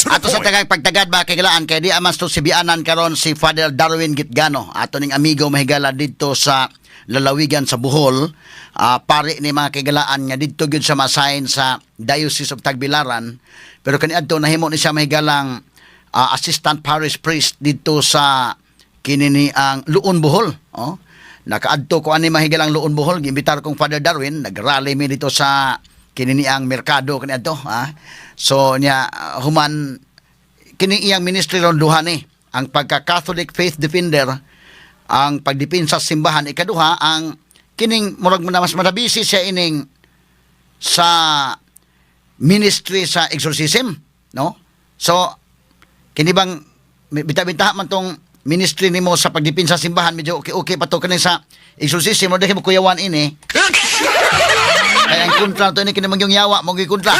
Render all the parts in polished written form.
Ato sa tagang pagtagad ba kagilaan kay di amas to si bianan karon si Father Darwin Gitgano, ato ning amigo mahigala dito sa lalawigan sa Bohol. Pare ni mga kagilaan nga dito gyud sa masahin sa Diocese of Tagbilaran, pero kaniadto nahimo ni siya mahigalang assistant parish priest dito sa kinini ang Luon Bohol. Nakaadto ko ani mahigalang Luon Bohol, gimbitar kong Father Darwin, nagrally mi dito sa kinini ang merkado kaniadto. So niya human kini iyang ministry ron duha ni ang pagka-Catholic faith defender, ang pagdepensa sa simbahan, ikaduha ang kining murag mo na mas marabisi siya ining sa ministry sa exorcism, no? So kini bang bita-bita man tong ministry nimo sa pagdepensa sa simbahan, medyo okay pa to kanin sa exorcism, mo dahil mo kuyawan ini. Kaya ang kontra to ini kini mangyong yawa mo kontra.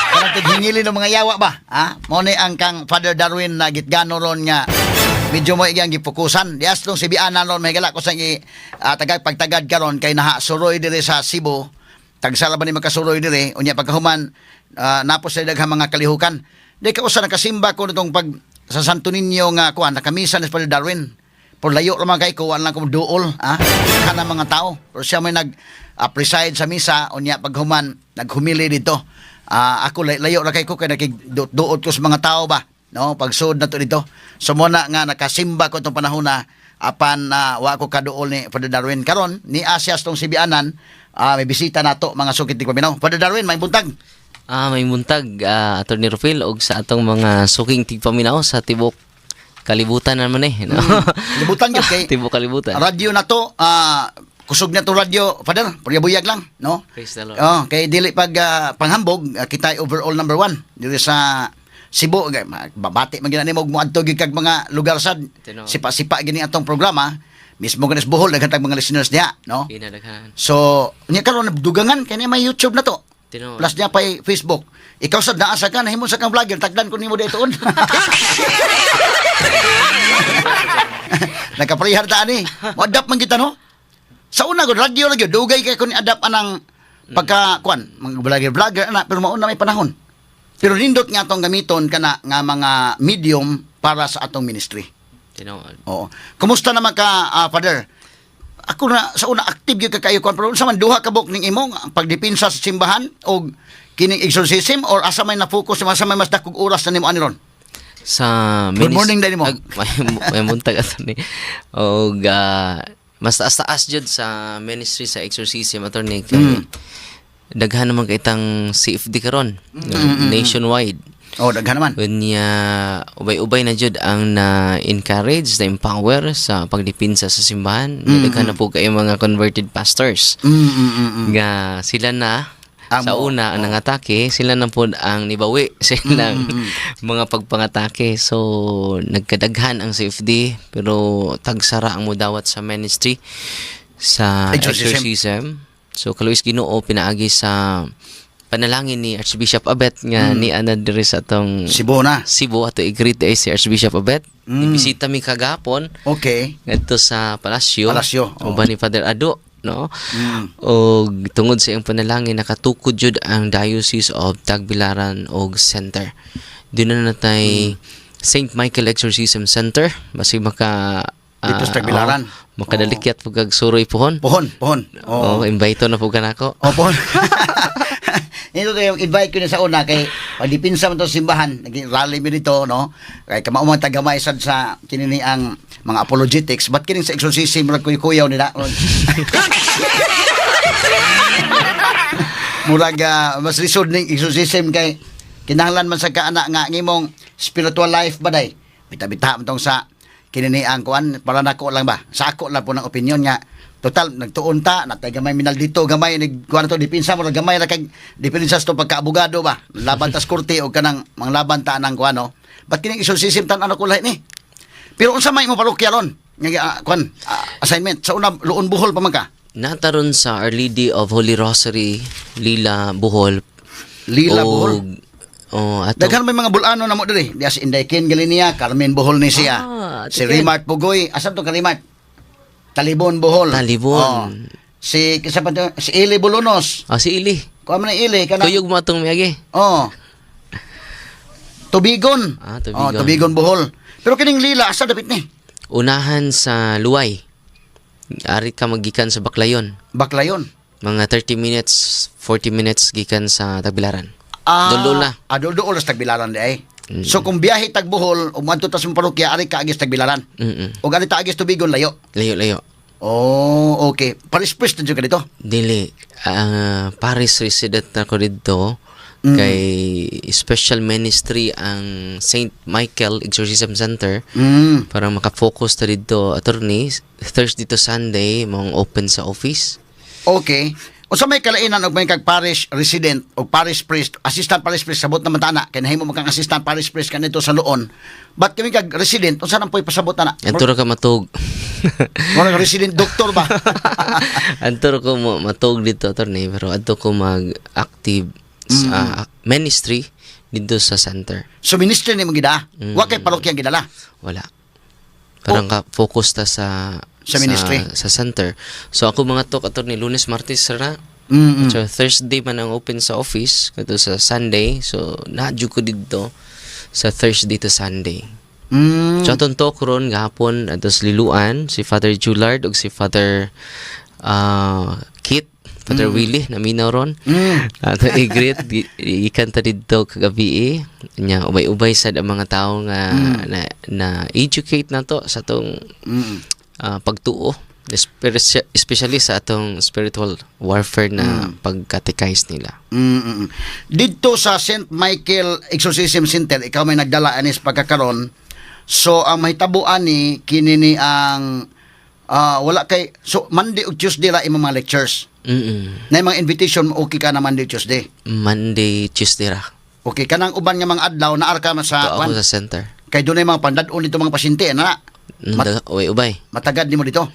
Kanang tighingili ng mga yawa ba? Mo ni ang kang Father Darwin na Gitgano ron nga medyo mo igyang gipukusan. Dias tong si bianan ron mahigala ko sa tagag pagtagad karon kay naha suroy dire sa Cebu. Tagsala ba ni makasuroy dire unya pagkahuman napos sa daghang mga kalihukan. Di ka usa nakasimba ko nitong pag sa Santo Niño nga kuan nakamisa ni Father Darwin. Por layo naman kay ko lang ko duol kana mga tao. Pero siya may preside sa misa unya paghuman naghumili dito. Ako layo ra kay ko kay nakigduot ko sa mga tao ba, no, pagsud na to dito. So mo na nga nakasimba ko tong panahon na apan wa ko kaduol ni Father Darwin karon ni Asias tong sibianan. May bisita nato mga sukit ti Paminaw. Father Darwin, may buntag. May buntag Attorney Rufil og sa atong mga suking tigpaminaw sa tibok kalibutan naman no? Kalibutan gyud kay tibok kalibutan. Radio na to, kusog na to radio, Father, puyag lang, no? Praise the Lord. Kay dili pag panghambog, kita overall number 1 diri sa Cebu. Babati man ginani mo moadto gyud kag mga lugar sad. Sipa-sipa gini atong programa. Mismo ganis Bohol daghan tag mga listeners niya, no? Inadaghan. So, nya karon dugangan kay may YouTube na to. Plus niya pa Facebook. Ikaw sad naa sa ka nahimo sa kang vlogger, tagdan ko nimo daytoon. Nakaprihar ta ani. Mo-adapt man kita, no? Sa una gud radio lagi dugay kay kun adapt anang pagka kuan mga vlogger ana, pero mauna may panahon. Pero nindot nga atong gamiton kana nga mga medium para sa atong ministry. Tinuod. Oo. Kumusta naman ka, Father? Ako na sa una active gyud ka kayo kon, pero sa man duha ka buk ning imong pagdepensa sa simbahan o kining exorcism, or asa may na-focus asa may mas dakog oras na nimo ani ron? Sa Good morning dali mo. May buntag attorney. Og mas taas-taas jud sa ministry sa exorcism, attorney. Daghan naman kay itang CFD karon nationwide. Daghan naman. Unya ubay-ubay na jud ang na-encourage, na-empower sa pagdepensa sa simbahan. Daghan na po kay mga converted pastors. Nga sila na sa una ang nangatake, sila na po ang nibawi silang mga pagpangatake. So nagkadaghan ang CFD, pero tagsara ang mudawat sa ministry sa exorcism. So kaluis Ginoo pinaagi sa panalangin ni Archbishop Abet nga ni ana diri sa atong Cebu ato i-greet si Archbishop Abet. Ibisita mi kagapon. Okay. Ngadto sa palasyo. Uban ni Father Ado, no? Og tungod sa iyang panalangin nakatukod jud ang Diocese of Tagbilaran og Center. Doon na natay St. Michael Exorcism Center, basi maka dito sa Tagbilaran. Makadalikyat po kag suroy pohon. Pohon. Invite na po kanako. Pohon. Ito yung invite ko na sa una kay pagdipinsa man to simbahan, naging rally mi dito, no? Kay kamaumang tagamay sad sa kinini ang mga apologetics, but kining sa exorcism murag kuyaw nila. Murag mas lisod ning exorcism kay kinahanglan man sa kaana nga ngimong spiritual life baday. Bita-bita man tong sa kinini ang kuan para nako lang ba. Sa ako lang po ng opinion nga total nagtuon ta natay gamay minal dito gamay nig kuan to dipinsa mo gamay ra kay dipinsa to pagka-abogado ba laban tas korte o kanang manglaban ta nang kuan no. Ba't kining exorcism tan ano kulay ni? Pero unsa may mo parokya ron? Nga kuan assignment sa una Luon Bohol pa man ka. Nataron sa Our Lady of Holy Rosary, Lila Bohol. Bohol. Daghan may mga bulano na mo diri. Diya si Inday Ken Galinia, Carmen Bohol ni siya. Si Rimart Pugoy, asa to ka Rimart? Talibon Bohol. Talibon. Si Eli Bolonos. Si Ili. kuha man ang ili kanang Tuyog mo atong miagi. oh. Tubigon. Tubigon. Oh, Tubigon Bohol. Pero kining lila asa dapit ni? Unahan sa Luway. Ari ka magikan sa Baclayon. Baklayon. Mga 30 minutes, 40 minutes gikan sa Tagbilaran. Dulol na. Dulol sa Tagbilaran di ay. So kung biyahe tag Bohol, umadto ta sa parokya ari ka agis Tagbilaran. O gani ta agis Tubigon layo. Layo-layo. Oh, okay. Paris-pres na dyan ka dito. Dili. Paris resident na ko dito. Kay special ministry ang St. Michael Exorcism Center. Para makafocus ta dito, attorney. Thursday to Sunday, mong open sa office. Okay. O sa may kalainan og may kag parish resident o parish priest, assistant parish priest sabot naman ta na kay nahimo man kang assistant parish priest kanito sa Luon. But kami kag resident unsa nang poy pasabot na? Anturo ka matug. Murag resident doctor ba? Anturo ko matug dito, attorney, pero adto ko mag-active sa ministry dito sa center. So ministry ni mo gida. Wa kay parokya ang gidala. Wala. Parang ka focus ta sa ministry. Sa center. So ako mga to attorney Lunes, Martes ra. So Thursday man ang open sa office kato sa Sunday. So nadyo ko dito sa Thursday to Sunday. So atong talk ron gahapon atos liluan si Father Julard ug si Father Kit, Father Willie na minaw ron. Ato i-greet ikan ta dito kagabi nya ubay-ubay sad ang mga tawo nga na educate nato sa tong pagtuo, especially sa atong spiritual warfare na pagkatekize nila. Dito sa St. Michael Exorcism Center, ikaw may nagdala anis pagkakaron. So ang mahitabuan ni kini ni ang wala kay so Monday ug Tuesday ra imong mga lectures. Na mga invitation okay ka na Monday Tuesday. Monday, Tuesday ra. Okay kanang uban nga mga adlaw na arka man sa Ako sa center. Kay dunay mga pandad-on dito mga pasyente na. Ubay. Matagad nimo dito.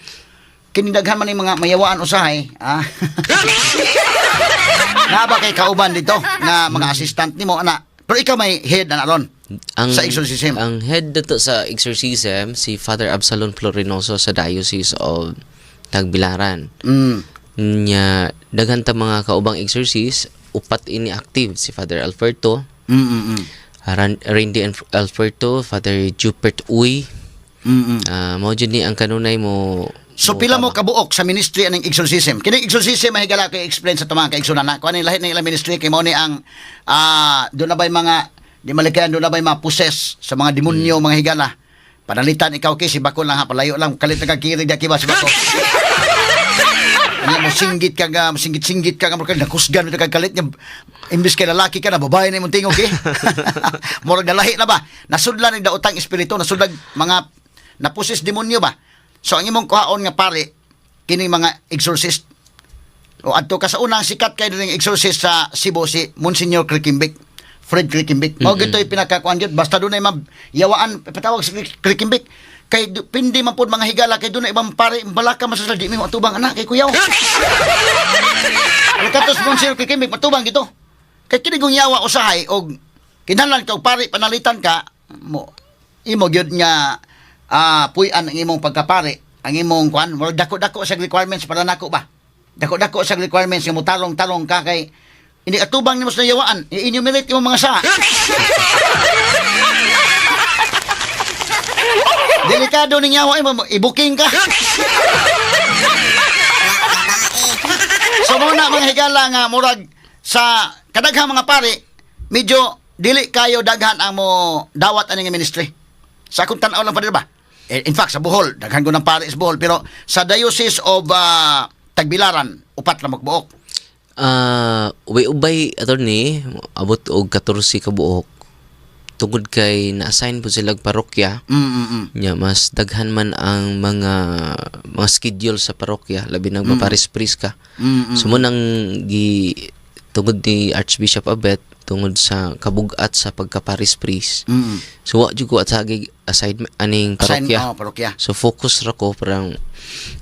Kinidaghan man yung mga mayawaan usahay, na ba kay kauban dito nga mga assistant nimo ana. Pero ikaw may head na ron sa exorcism. Ang head dito sa exorcism si Father Absalon Florinoso sa Diocese of Tagbilaran. Nya daghan ta mga kaubang exorcist, upat ini active si Father Alberto. Randy Alberto, Father Jupert Uy. Mao jud ni ang kanunay mo. So pila mo kabuok sa ministry aning exorcism? Kining exorcism mahigala ko explain sa tumang kaigsunan na. Kuan ni lahi ng ilang ministry kay mao ni ang do na bay mga di malikayan do na bay mga possess sa mga demonyo mga higala. Panalitan ikaw kay si Bako lang ha palayo lang kalit nagkikirig da kiba si Bako. Ano mo singgit ka nga, singgit ka nga mo nakusgan mo kag kalit niya. Imbis kay lalaki ka na babae na imong tingog eh. Murag dalahi na ba? Nasudlan ni daotang espiritu, nasudlag mga napusis demonyo ba? So ang imong kuhaon nga pare kini mga exorcist. O adto ka sa unang sikat kay ning exorcist sa Cebu si Monsignor Krikimbik. Fred Krikimbik. Mao gitoy pinakakuan gyud basta dunay yawaan patawag si Krikimbik. Kay pindi man pud mga higala kay dunay ibang pare balaka masasal di mi matubang anak kay kuyaw. Katos Monsignor Krikimbik matubang gito. Kay kini gong yawa usahay og kinahanglan ka og pare panalitan ka mo imo gyud nga puy-an ang imong pagkapare, ang imong kuan, murag dako-dako sa requirements para nako ba. Dako-dako sa requirements nga mo talong-talong ka kay ini atubang nimo sa yawaan, i-enumerate imong mga sa. Delikado ning yawa imo, i-booking ka. So muna mga higala nga murag sa kadaghang mga pare, medyo dili kayo daghan ang mo dawat ani nga ministry. Sa akong tan-aw lang pa ba? In fact, sa Bohol, daghan ko ng pare sa Bohol, pero sa Diocese of Tagbilaran, upat lang magbuok. Ubay-ubay, attorney, abot og 14 ka buok. Tungod kay na-assign po silang parokya, nya mas daghan man ang mga schedule sa parokya, labi nang maparis-pris ka. So mo nang tungod ni Archbishop Abet, tungod sa kabugat sa pagka-paris-pris. So wa jud ko at aside aning parokya. So focus ra ko parang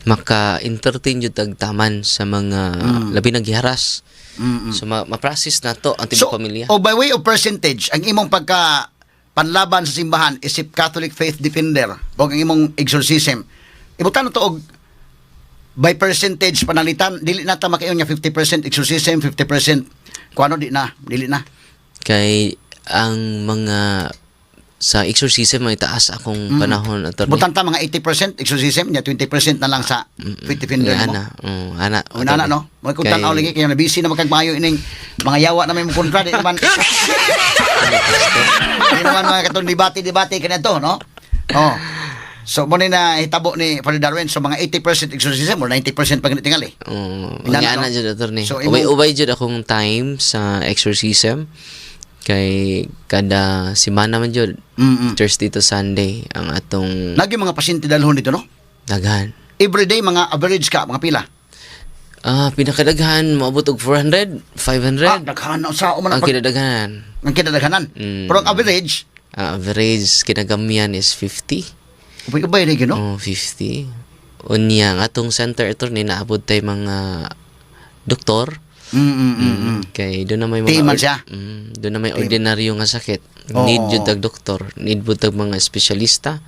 maka-entertain jud tag taman sa mga labi naghiharas. So ma-process nato ang tibok pamilya. So by way of percentage, ang imong pagka panlaban sa simbahan isip Catholic Faith Defender o ang imong exorcism. Ibutan to og by percentage panalitan, dili na ta makayon nga 50% exorcism, 50% kuano dili na. Kay ang mga sa exorcism may taas akong panahon attorney. Butan ta mga 80% exorcism, nya 20% na lang sa fit defender mo. Ana. Una no. Mo kun tan-aw lagi kay na busy na magkagmayo ining mga yawa na may mo kontra di naman. Di naman mga katong debate kanito, no? Oh. So mo na hitabo ni Father Darwin, so mga 80% exorcism or 90% pag tingali. Ana jud attorney. So, ubay jud akong time sa exorcism. Kay kada semana man jud Thursday to Sunday ang atong Lagi mga pasyente dalhon dito, no? daghan. Everyday mga average ka, mga pila. Pinakadaghan maabot og 400, 500 Daghan sa man ang kinadaghanan. ang kinadaghanan. Pero ang average, Average kinagamian is 50. ubay rin no? 50. Unya ang atong center attorney naabot tay mga doktor. Kay doon na may Timan siya. Doon na may ordinaryo nga sakit. Need jud tag doktor, need jud tag mga espesyalista.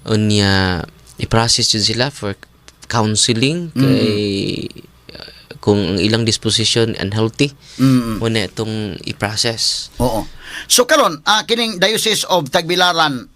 Unya i-process jud sila for counseling kay kung ang ilang disposition unhealthy muna itong i-process. Oo. So karon, kining Diocese of Tagbilaran,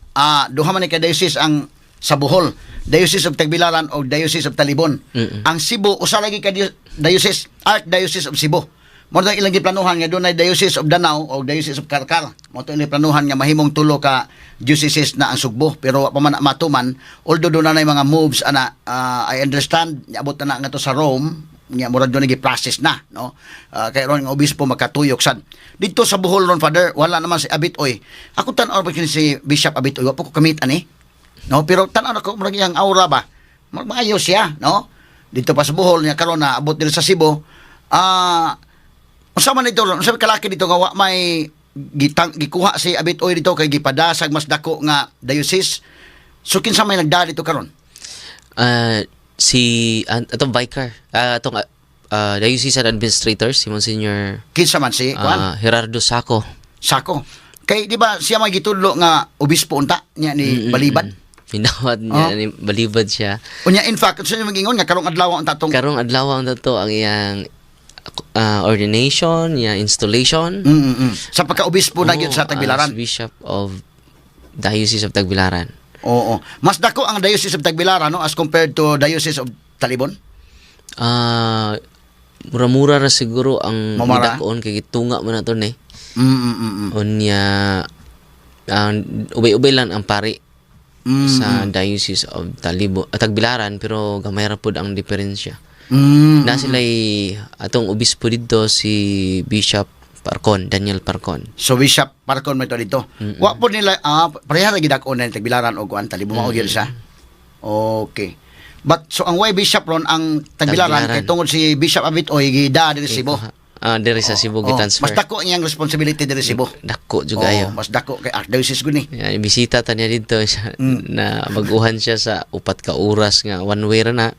duha man ni ka diocese ang sa Bohol, Diocese of Tagbilaran o Diocese of Talibon. Ang Cebu usa lagi ka diocese, Archdiocese of Cebu. Mo to ilang giplanuhan nga dunay Diocese of Danau o Diocese of Carcar. Mo to ilang planuhan nga mahimong tulo ka dioceses na ang Sugbo, pero wa pa man matuman, although do na mga moves I understand niabot na nga to sa Rome, nya murag do gi-process na, no? Kay ron nga obispo makatuyok sad. Dito sa Bohol ron, Father, wala naman si Abitoy. Ako tan-aw ba kini si Bishop Abitoy, wa po ko kamit ani. No, pero tan-aw ko murag iyang aura ba. Maayo siya, no? Dito pa sa Bohol nya karon na abot dito sa Cebu. Unsa man ito, unsa kalaki dito nga wa may gikuha si Abitoy dito kay gipadasag mas dako nga diocese. So kinsa may nagdali dito karon? Si atong vicar, atong diocesan administrator si Monsignor Kinsa man si Gerardo Sako. Kay di ba siya may gitudlo nga obispo unta niya ni Balibad. Pinawad niya ni Balibad siya. Unya in fact sa magingon nga karong adlaw ang tatong Karong adlaw ang dato ang iyang ordination, iyang installation. sa pagka-obispo na gyud sa Tagbilaran. As Bishop of Diocese of Tagbilaran. Oo. Mas dako ang Diocese of Tagbilaran no as compared to Diocese of Talibon. Mura-mura ra siguro ang Mamara? gidakon kay gitunga mo na to ni. Unya ubay-ubay lang ang pari sa Diocese of Tagbilaran pero gamay ra pud ang diferensya. Na sila'y atong obispo dito si Bishop Parcon, Daniel Parcon. So Bishop Parcon may to dito. Wa po nila pareha ra gidakon na Tagbilaran o kuan Talibon mao gyud sa. Okay. But so ang way Bishop ron ang Tagbilaran kay tungod si Bishop Abitoy gida diri sa Cebu. Diri sa Cebu gitransfer. Mas dako niyang responsibility diri sa Cebu. Dako jud kayo. Mas dako kay Archdiocese guni. Bisita ta niya dito siya, na maguhan siya sa upat ka oras nga one way ra na.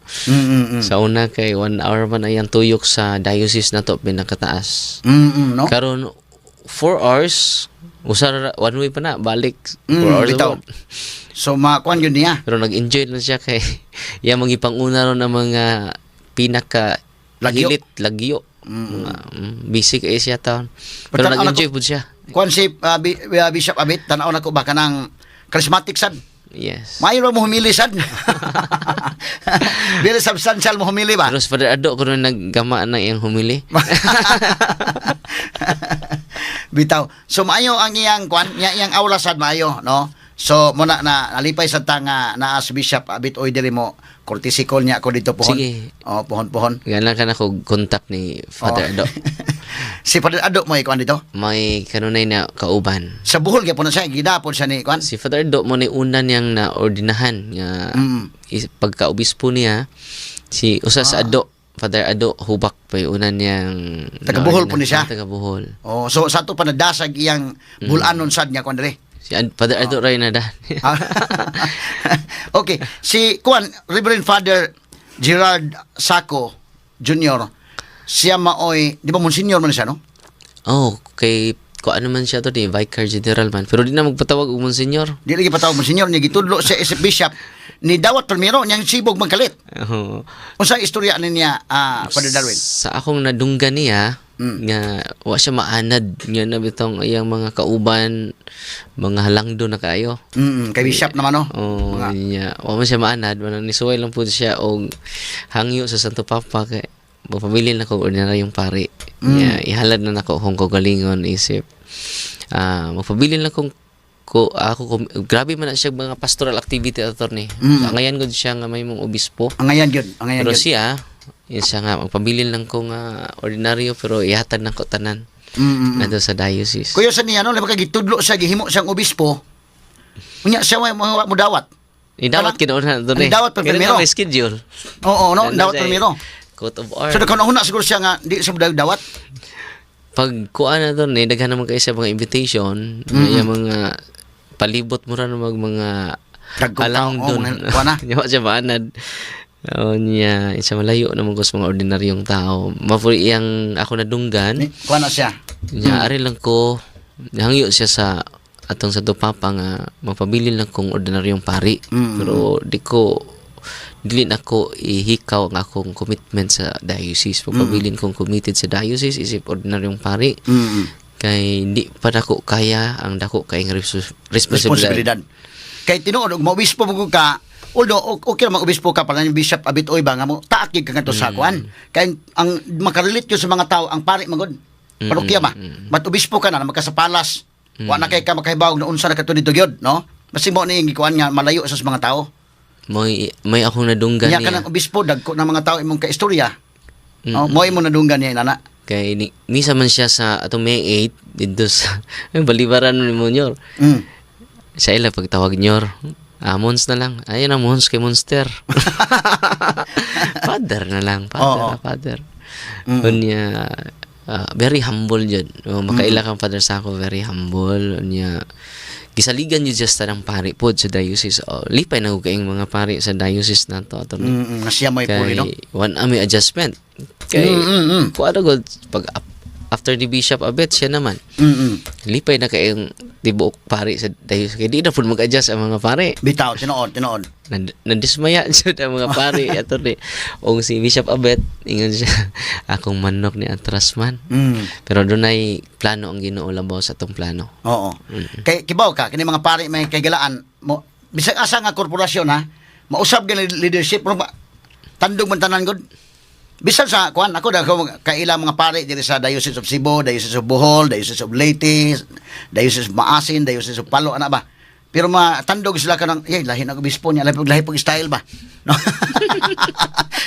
Sa una kay 1 hour man ayang tuyok sa diocese na to pinakataas. No? Karon 4 hours usar one way pa na balik 4 hours bitaw. abot. So makuan yun niya. Pero nag-enjoy na siya kay iya magipanguna ron ng mga pinaka Lagyo. hilit lagyo. Busy kay siya taon. Pero Pero nag-enjoy pud siya. Kuan si Bishop Abit tanaw na ko ba kanang charismatic sad. Yes. Mayo ra mo humili sad. Very substantial mo humili ba? Pero sa Father Ado ko rin naggama na iyang humili. Bitaw. So maayo ang iyang kuan, iyang aura sad maayo, no? So muna na nalipay sa tanga na si Bishop Abit oy diri mo courtesy call niya ako dito pohon. Sige. Pohon. Gana ka na ko contact ni Father Ado. Si Father Ado mo kuan dito. May kanunay na kauban. Sa Bohol gyapon na siya gidapon siya ni kuan. Si Father Ado mo ni una niyang na ordinahan nga pagka-obispo niya si usa sa Ado, Father Ado hubak pa yung una niyang Taga Bohol po ni siya. Taga Bohol. Oh, so sa to pa nadasag iyang bulanon sad niya kuan diri. Si Father Ado ray na dan. Okay, si kuan Reverend Father Gerard Sako Jr. Siya maoy, di ba monsignor man siya no? Oh, kay ko ano man siya to di Vicar General man pero di na magpatawag og Monsignor. Di lagi patawag mo senyor niya gitudlo sa isip bishop ni dawat primero niyang sibog magkalit. Oo. Unsa istorya niya Father Darwin? Sa akong nadunggan niya nga wa siya maanad nga na bitong iyang mga kauban mga halangdo na kayo. Kay bishop naman no. Oh, niya. Wa man siya maanad, man nisuway lang pud siya og hangyo sa Santo Papa kay mapabilin na ko ordinaryong pari. Yeah, ihalad na nako kung kagalingon isip. Magpabilin lang kung grabe man na siya mga pastoral activity attorney. Ngayon gud siya nga may mong obispo. Ang ngayon gyud, Pero siya, yun siya nga magpabilin lang ko nga ordinaryo pero ihatag na ko tanan. Nado sa diocese. Kuya sa niya no, labag gitudlo siya gihimo siyang obispo. Unya siya way mo dawat. Idawat kinauna doon eh. Idawat pa primero. May schedule. Oo, no, dawat primero. Coat of arms. So nakunahuna siguro siya nga di sa dawat. Pag kuha na doon eh, daghan naman kayo sa mga invitation, may mga palibot mo rin mga alang doon. Yawa siya maanad. Niya, isa malayo naman ko sa mga ordinaryong tao. Mapuri iyang ako nadunggan. Kuha na siya. Niya, ari lang ko, hangyo siya sa atong sa Papa nga magpabili lang kong ordinaryong pari. Pero dili na ko ihikaw ang akong commitment sa diocese. Pagpabilin kong committed sa diocese isip ordinaryong pari. Kay di pa dako kaya ang dako kayong responsibilidad. Kay tinuod og maobispo mo ka, although okay ra mag-obispo ka para yung bishop abit oy ba nga mo taakig ka ngadto sa kuan. Kay ang makarelate yun sa mga tao ang pari magod. Parokya ba? But obispo ka na magkasapalas. Wa na kay ka makahibaw na unsa na kadto dito gyud, no? Basi mo ni gikuan nga malayo sa mga tao. May akong nadunggan niya. Kanang obispo dagko ng mga tao imong kaistorya. Mo imo nadunggan niya inana. Kay misa man siya sa atong May 8 dito sa balibaran ni Monyor. Sa ila pagtawag nyor. Mons na lang. Ayun na Mons kay Monster. Father na lang. Father. Unya very humble jud. Makaila kang father sa ako, very humble. Unya gisaligan yun just ng pari po sa diocese. Lipay na kayong mga pari sa diocese na to. Siya may puri, no? One may adjustment. Kay, kung ano god, pag after the bishop abet, siya naman. Lipay na kayong tibuok pari sa diocese. Kaya di na po mag-adjust ang mga pari. Bitaw, tinood. Nandismaya siya ang mga pari. O si Bishop Abet, ingon siya, akong manok ni Atras man. Pero doon ay plano ang Ginoo labaw sa itong plano. Oo. Kay kibaw ka, kini mga pari may kaygalaan mo. Bisag asa nga korporasyon ha, mausab gyud leadership pero tandog man tanan gud. Bisan sa kuan ako dako kaila mga pari diri sa Diocese of Cebu, Diocese of Bohol, Diocese of Leyte, Diocese of Maasin, Diocese of Palo ana ba. Pero matandog sila ka ng, lahi na obispo niya, lahi pag style ba? No?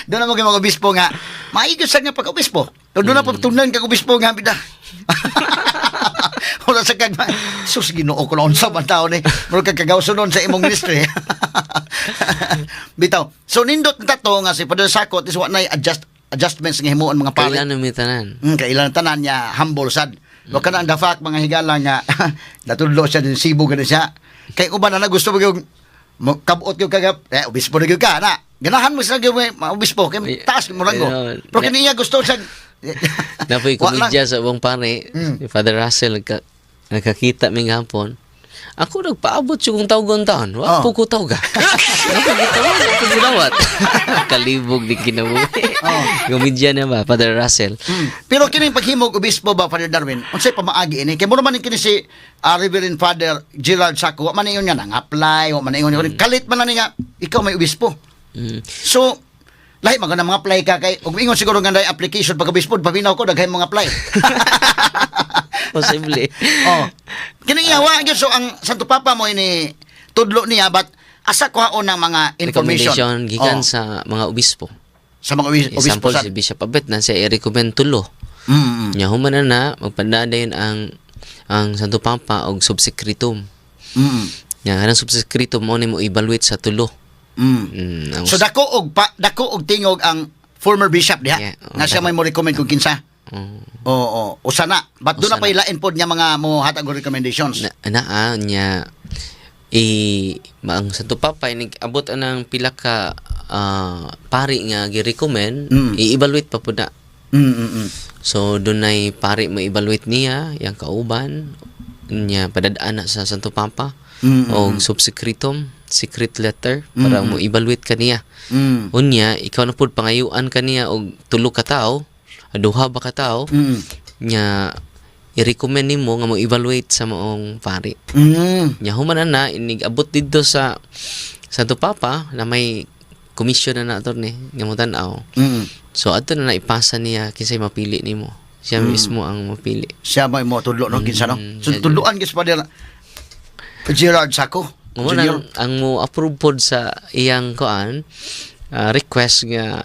Doon na mga obispo nga, maigasan nga pag-obispo. Doon na pagtunan kag obispo nga, bida. Wala sa kag, sus, Ginoo ko noon sa mga tao ni, muro kagawso noon sa imong ministry. Bitaw. So, nindot na tato nga si Padre Sakot, is what na adjustments nga himuon mga pari. Kailan may tanan. Kailan tanan niya, humble sad. Wag ka na ang dafak, mga higala nga, natudlo siya din, sibo gano'n siya. Kay uban na gusto mo yung kabuot yung kagap, obispo na yung ka, na. Ganahan mo sila yung obispo, kaya taas mo lang ko. Pero kaniya gusto siya. Napoy komedya sa ubang pare, si Father Russell, nakakita may hapon. Ako nagpaabot yung tawgon taon. Wa po ko tawga. Ako ginawat. Kalibog din kinabuhi. Komedya na ba, Father Russell? Pero kini paghimog obispo ba, Father Darwin? Unsay pamaagi ini? Kay mo naman kini si Reverend Father Gerald Saco. Wa man ingon nga nang apply, wa man ingon kalit man na nga ikaw may obispo. So lahi man nga mga apply ka kay ug ingon siguro nga day application pag obispo pabinaw ko daghay mga apply. Posible. Kini yawa gyud so ang Santo Papa mo ini tudlo niya but asa kuhaon ng mga information gikan sa mga obispo. Sa mga obispo example si Bishop Abet na siya i-recommend tulo. Nya human na magpandadayon ang Santo Papa og subsecretum. Nya kanang subsecretum mo nimo evaluate sa tulo. So dako og tingog ang former bishop diha nga siya may mo recommend kung kinsa. Oo, usana. But doon na pa ilain po niya mga mo hatag recommendations. Niya ang Santo Papa abot anang pila ka pari nga gi-recommend, i-evaluate pa po na So doon ay pare mo evaluate niya yang kauban niya padadaan na sa Santo Papa o subsecretum secret letter para mo evaluate kaniya. Unya ikaw na pud pangayuan kaniya og tulo ka tawo, duha ba ka tawo nya i-recommend nimo nga mo evaluate sa maong pari. Nya human na inigabot didto sa Santo Papa na may komisyon na nato ni nga mo tan-aw. So adto na ipasa niya kinsay mapili nimo. Siya mismo ang mapili. Siya mo tudlo no kinsa no. So tudloan gis pa dira Gerard Sacco. Mo ang mo approve pod sa iyang kuan request nga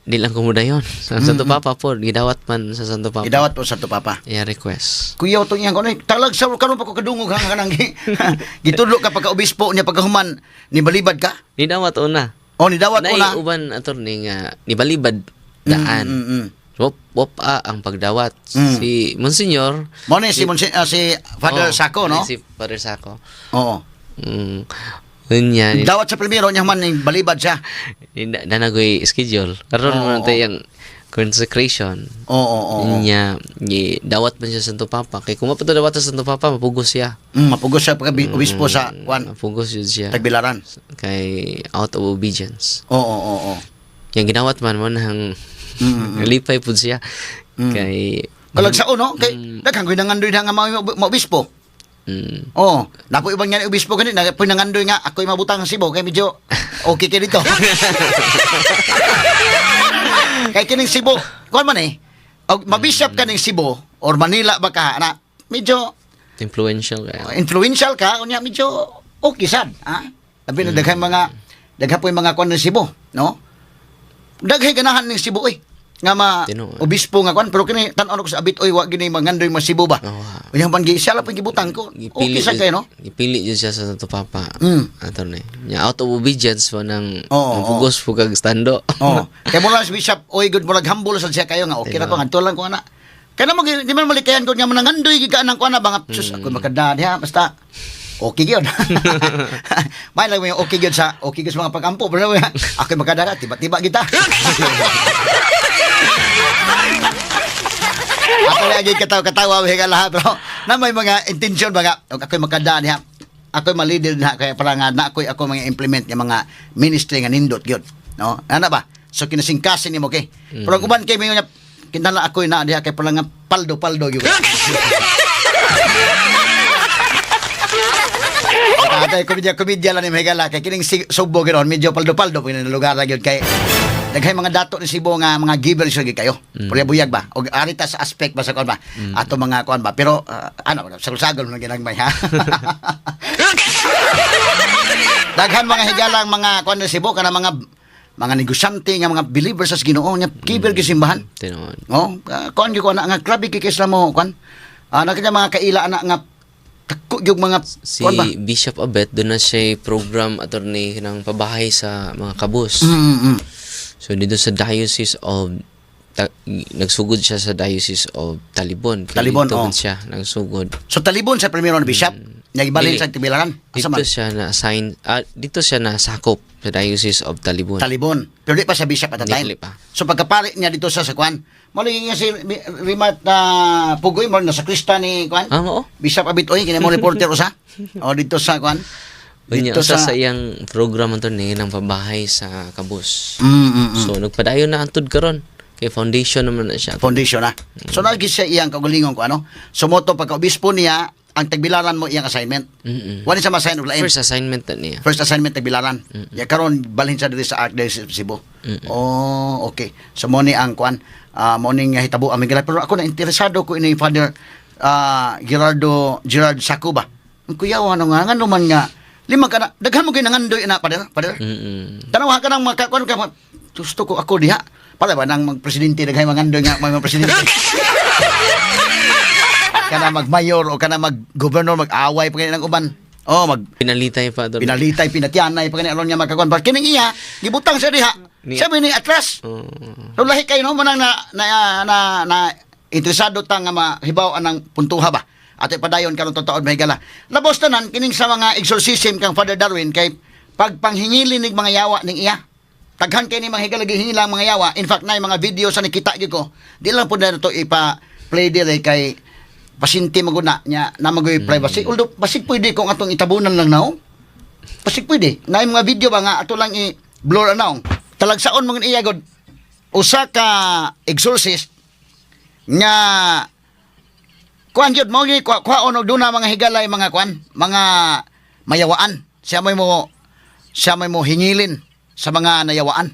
nilang kumudayon sa Santo Papa pod gidawat man sa Santo Papa. Gidawat po sa Santo Papa. Iya request. Kuya to iyang kuno talag sa karon pa ko kadungog hang kanang gitudlo ka pagka obispo niya pagkahuman ni balibad ka. Nidawat una. O ni dawat una. Uban attorney nga nibalibad daan. Wop ang pagdawat. Si Monsignor mo ni si Father Sacco no. Si Father Sacco. Oo. Unya dawat sa primero niya man ning balibad siya. Nanagoy schedule. Karon man tay ang consecration. Oo. Unya dawat man siya sa Santo Papa. Kay kung mapadawat sa Santo Papa mapugos siya. Mapugos siya pagka obispo sa kwan. Mapugos yun siya. Tagbilaran. Kay out of obedience. Oo. Yang ginawat man hang lipay pud siya. Kay kalagsaon no kay daghang ginangandoy nga mga obispo. Oh, napo ibang nga obispo ganit na pinangandoy nga ako'y mabutang sa Cebu kay medyo okay kay dito. Kay kining Cebu, kuan man og mabishop ka ning Cebu or Manila ba ka na medyo influential ka. Unya medyo okay sad, ha? Labi na daghan po yung mga kuan ng Cebu, no? Daghay ganahan ning Cebu nga obispo nga kuan pero kini tan-aw ko sa abit wa gini mangandoy mga Cebu ba. Unya man gi siya la pagibutang ko. Okay sa kay no. Ipili jud siya sa Santo Papa. Ato ni. Nya out of obedience po nang pugos po kag stando. Kay mo lang si Bishop good mo humble sa siya kayo nga okay ra ko ngadto lang ko ana. Kaya mo di man malikayan ko nga manangandoy giga nang kuan na bang sus ako makada diha basta okay gyud. May lang yung okay gyud sa mga pagampo pero ako makadara tiba-tiba kita. Ako lagi katawa mga lahat bro. Na may mga intention mga ako'y makadaan ha. Ako'y malidil na kaya para nga na ako mga implement yung mga ministry nga nindot gyud. No? Ana ba? So kinasingkasin nimo kay. Pero ang uban kay mga kinala ako'y na diha kay para nga paldo gyud. Atay komedya lang ni Megala kay kining Subo giron medyo paldo pag lugar ra gyud kay daghay mga dato ni Cebu nga mga givers lagi kayo. Buyag ba? Og arita sa aspect ba sa kuan ba? Ato mga kuan ba? Pero sagol-sagol na ginagmay ha. Daghan mga higalang mga kuan ni Cebu kana mga negosyante nga mga believers sa Ginoo nya giver gisimbahan. Tinuod. Oh, kuan gyud ko na nga grabe kay Islam mo kuan. Nakita mga kaila ana nga yung mga si Bishop Abet doon na siya program attorney ng pabahay sa mga kabus. So dito sa Diocese of nagsugod siya sa Diocese of Talibon. Talibon siya nagsugod. So Talibon sa primero na bishop, nagibalhin sa Tibilaran. Dito siya na assign dito siya na sakop sa Diocese of Talibon. Pero di pa siya bishop at the time. Pa. So pagkapari niya dito sa Kwan, mali nga si Rimat na Pugoy mo na sa Krista ni Kwan. Oo. Bishop Abit Oy kini mo reporter usa. O dito sa Kwan. Dito sa iyang program to ni ng pabahay sa kabus. So nagpadayon na antud karon kay foundation naman na siya. Foundation na. So nagi siya iyang kaugalingon ko ano. Sumoto pagka obispo niya ang tagbilaran mo iyang assignment. Wala siya ma-assign og lain. First assignment na niya. First assignment tagbilaran. Ya karon balhin siya diri sa Archdiocese of Cebu. Oh, okay. So mo ni ang kwan mo ning hitabo aming gila pero ako na interesado ko ini Father Gerard Sacco ba. Ang kuya ano nga man nga lima ka na daghan mo ginangandoy na Father. Tanaw ka nang makakuan ka gusto ko ako diha. Para ba nang magpresidente daghay mangandoy nga may presidente. Kana magmayor o kana maggobernador mag-away pa kani ng uban. Pinalitay pa doon. Pinatianay pa kani aron niya magkakuan. Kining iya gibutang siya diha. Sabi ni atras. So lahi kayo no manang na interesado ta nga mahibaw anang puntuha ba. Ato padayon karon tutuod mahigala. Labos tanan kining sa mga exorcism kang Father Darwin kay pagpanghingili ning mga yawa ning iya. taghan kay ni mga higalagi hingilang mga yawa. In fact, na yung mga video sa nakita gyud ko. Di lang po na ito ipa-play dire kay pasinti maguna niya na magoy privacy. Although basig pwede kung atong itabunan lang now. Basig pwede. Na yung mga video ba nga ato lang i-blur now. Talagsaon mo iya god usa ka exorcist nga kuan jud mo gi kuhaon og duna mga higalay mga kuan, mga mayawaan. Siya may mo hingilin sa mga nayawaan.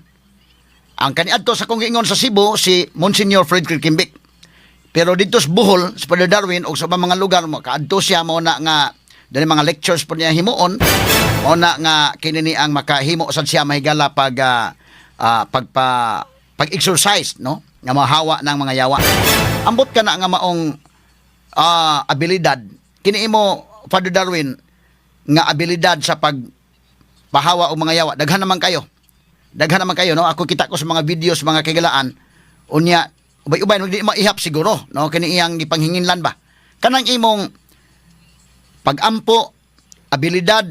Ang kaniadto sa kong giingon sa Cebu si Monsignor Frederick Kimbik. Pero dito sa Bohol, sa Father Darwin o sa mga lugar mo kaadto siya mo na nga dali mga lectures po niya himuon o na nga kinini ang makahimo sad siya mahigala pag-exercise, no? Nga mahawa ng mga yawa. Ambot ka na nga maong abilidad. Kini mo, Father Darwin, nga abilidad sa pagpahawa og mga yawa. Daghan naman kayo. No? Ako kita ko sa mga videos, mga kagalaan. Unya, ubay-ubay, hindi maihap siguro. No? Kini iyang ipanghinginlan ba? Kanang imong pag-ampo, abilidad,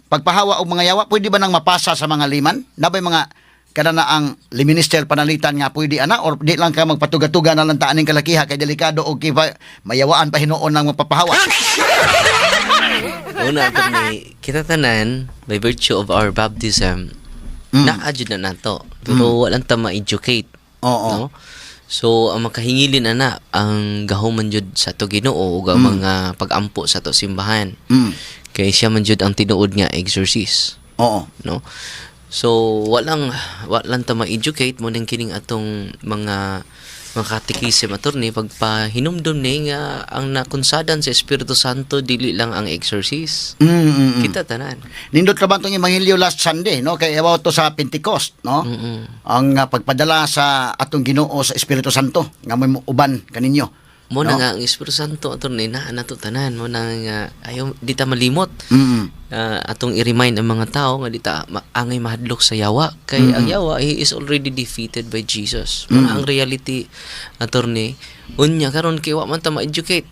pagpahawa og mga yawa, pwede ba nang mapasa sa mga liman? Nabay mga kada na ang liminister panalitan nga pwede ana or di lang ka magpatuga-tuga na lang taaning kalakiha kay delikado og mayawaan pa hinuon ng mapapahawa. Una ito ni kita tanan by virtue of our baptism na-adjud na nato pero walang ta ma-educate. Oo. No? So ang makahingilin ana ang gahuman jud sa to Ginoo ug ang mga pag-ampo sa to simbahan. Kay siya man jud ang tinuod nga exorcist. Oo. No? So walang ta ma-educate mo ning kining atong mga katikisim attorney pagpahinumdum ni nga ang nakunsadan sa Espiritu Santo dili lang ang exorcist. Kita tanan. Nindot ka ba itong Evangelyo last Sunday, no? Kay about to sa Pentecost, no? Ang pagpadala sa atong Ginoo sa Espiritu Santo nga may uban kaninyo. Mo na nga ang Espiritu Santo attorney na nato tanan mo na nga ayaw di ta malimot. Atong i-remind ang mga tao nga di ta angay mahadlok sa yawa kay ang yawa he is already defeated by Jesus. Mo ang reality attorney unya karon kay wa man ta ma-educate.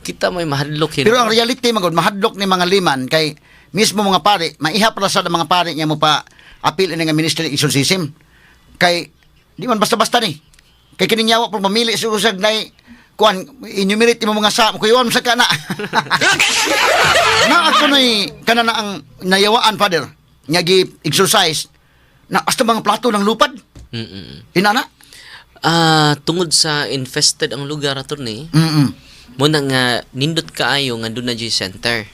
Kita may mahadlok Pero ang reality magod mahadlok ni mga liman kay mismo mga pare maihap ra sa mga pare niya mo pa appeal ini nga ministry exorcism kay di man basta-basta ni kay kining yawa pag mamili siguro sa nay kuan enumerate mo mga sa kuyawan sa kana. Na ako nay kana na ang nayawaan father nya gi exercise na hasta mga plato ng lupad. Inana? Tungod sa infested ang lugar attorney. Mo na nga nindot kaayo nga doon na G center.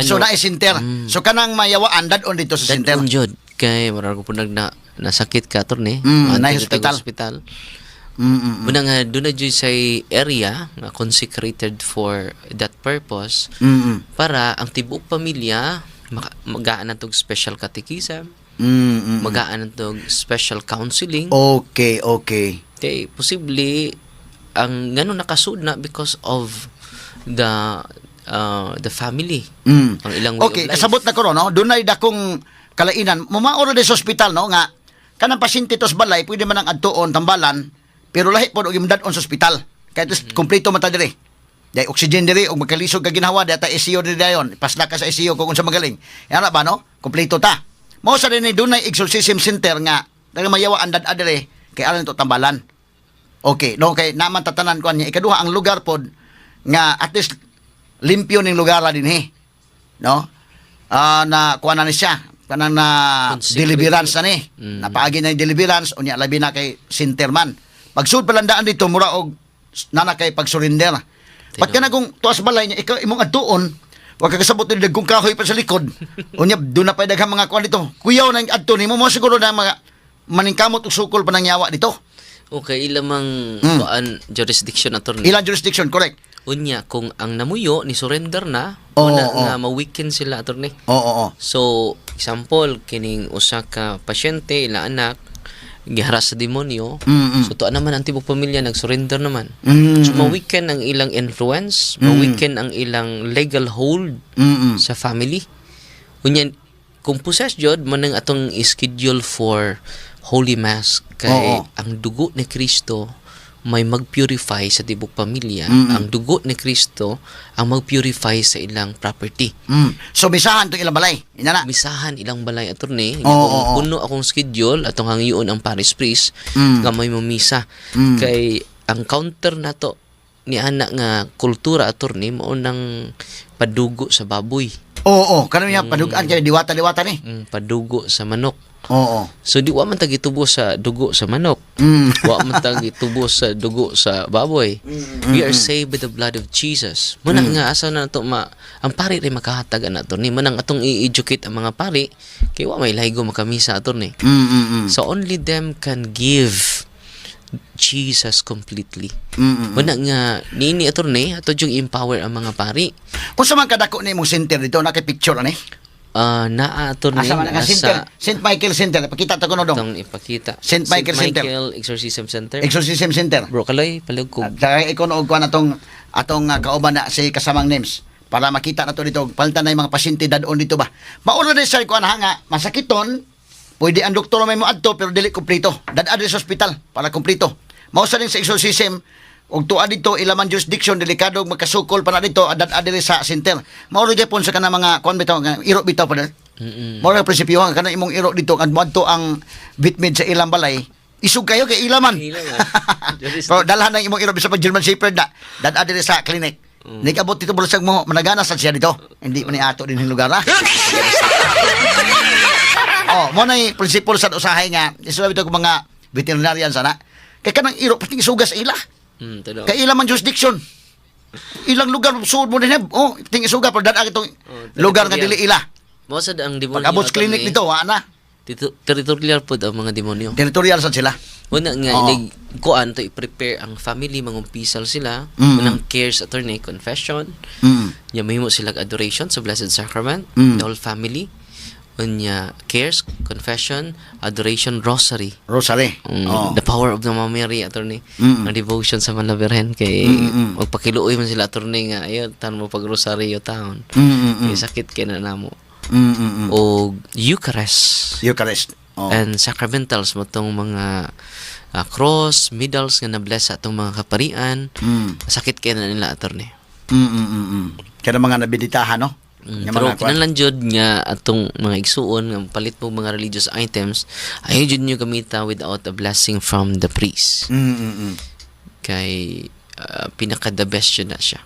So na center. So kanang mayawaan dadon dito sa center. Dadon jud kay marag ko nasakit ka attorney. Na hospital. Muna nga doon na dyan sa area nga consecrated for that purpose para ang tibuok pamilya magaan natog special catechism, magaan natog special counseling. Okay. Okay, posible ang ngano nakasud na because of the family. Ang ilang way okay, of life. kasabot na ko no. Dunay dakong kalainan. Mumaoro sa ospital no nga kanang pasyente tos balay pwede man ang adtuon tambalan. Pero lahi po og imdadon sa ospital. Kaya ito kompleto man ta diri. Dai oxygen diri og magkalisod ka ginhawa data ICU diri dayon. Pasla ka sa ICU kung unsa magaling. Yana ba no? Kompleto ta. Mao sa dinhi dunay exorcism center nga nagamayawa andad diri kay aron to tambalan. Okay, no kay naman tatanan ko niya ikaduha ang lugar pod nga at least limpyo ning lugar dinhi. No? Na kuha na ni siya kanang na deliverance na ni. Napaagi na yung deliverance unya labi na kay sinterman. Pagsud palandaan dito mura og nana kay pagsurrender. Pat kana kung tuas balay niya ikaw imong adtuon wa ka kasabot ni dagkong kahoy pa sa likod. Unya do na pay daghang mga kuan dito. Kuyaw nang adto nimo mo siguro na mga maningkamot og sukol pa nang yawa dito. Okay, ilamang kuan jurisdiction attorney. Ilang jurisdiction, correct. Unya kung ang namuyo ni surrender na nga ma-weaken sila attorney. Oo. So example kining usa ka pasyente ila anak giharas sa demonyo. So to naman ang tibok pamilya nag-surrender naman. So ma-weaken ang ilang influence, ma-weaken ang ilang legal hold sa family. Unya kung possessed jud man ang atong schedule for Holy Mass kay ang dugo ni Kristo may mag-purify sa tibok pamilya. Ang dugo ni Kristo ang mag-purify sa ilang property. So bisahan tong ilang balay. Ina na. Misahan ilang balay attorney. Oo, Kung oo. puno akong schedule atong hangyoon ang parish priest nga may mamisa. Kay ang counter nato ni anak nga kultura attorney mao nang padugo sa baboy. Oo, kanang niya padugaan kay diwata-diwata ni. Padugo sa manok. Oo. So di wa man tagitubo sa dugo sa manok. Wa man tagitubo sa dugo sa baboy. We are saved by the blood of Jesus. Muna nga asa na to ang pari ray makahatag na to ni manang atong i-educate ang mga pari kay wa may laygo makamisa ato ni. So only them can give Jesus completely. Muna nga nini ato ni ato jung empower ang mga pari. Kung sa man kadako ni mong center dito naka-picture ani. Naa ato ni Asa man ka center? St. Michael Center. Pakita to kuno dong. itong ipakita. St. Michael Center. Michael Exorcism Center. Exorcism Center. Bro, kaloy palugkog. Sa ikaw og kuan atong kauban na si kasamang names para makita nato dito palitan na yung mga pasyente dadon dito ba. Mauna din sa kuan hanga masakiton. Pwede ang doktor may mo adto pero dili kumpleto. Dad sa ospital para kumpleto. Mao sa din sa exorcism og tuwa dito ilaman jurisdiction delikado magkasukol pa na dito adad adiri sa center. Mao ro gyapon sa kana mga kuan bitaw nga iro bitaw pa. Mao ra prinsipyo nga kana imong iro dito kad moadto ang bitmid sa ilang balay. Isug kayo kay ilaman. Pero dalhan na imong iro bisa pa German Shepherd na. Dad adiri sa clinic. Nigabot dito bulasag mo managana sa siya dito. Hindi man ni ato din lugar ha. Mo na prinsipyo sa usahay nga. Isulat bitaw ko mga veterinarian sana. Kay kanang iro pati isugas ila. Kay ilang man jurisdiction. Ilang lugar sud mo din ting isuga pero dad itong lugar nga dili ila. Mo sad ang demonyo. Pag-abot clinic dito ana. Territorial pod ang mga demonyo. Territorial sad sila. Una nga inig kuan to i-prepare ang family mangumpisal sila. Unang cares attorney confession. Nya mahimo sila adoration sa Blessed Sacrament, the whole family. Unya cares, confession, adoration, rosary. Rosary. The power of the Mama Mary attorney. Ang devotion sa Mala Virgen kay magpakiluoy man sila attorney nga ayo tan mo pag rosaryo taon. Kay sakit kay na namo. O Eucharist. Eucharist. And sacramentals mo tong mga cross, medals nga na-bless sa atong mga kaparian. Sakit kay na nila attorney. Kaya mga nabiditahan no? Pero kinahanglan jud nga atong mga igsuon nga palit mo mga religious items ayo jud nyo gamita without a blessing from the priest. Kay pinaka the best yun na siya.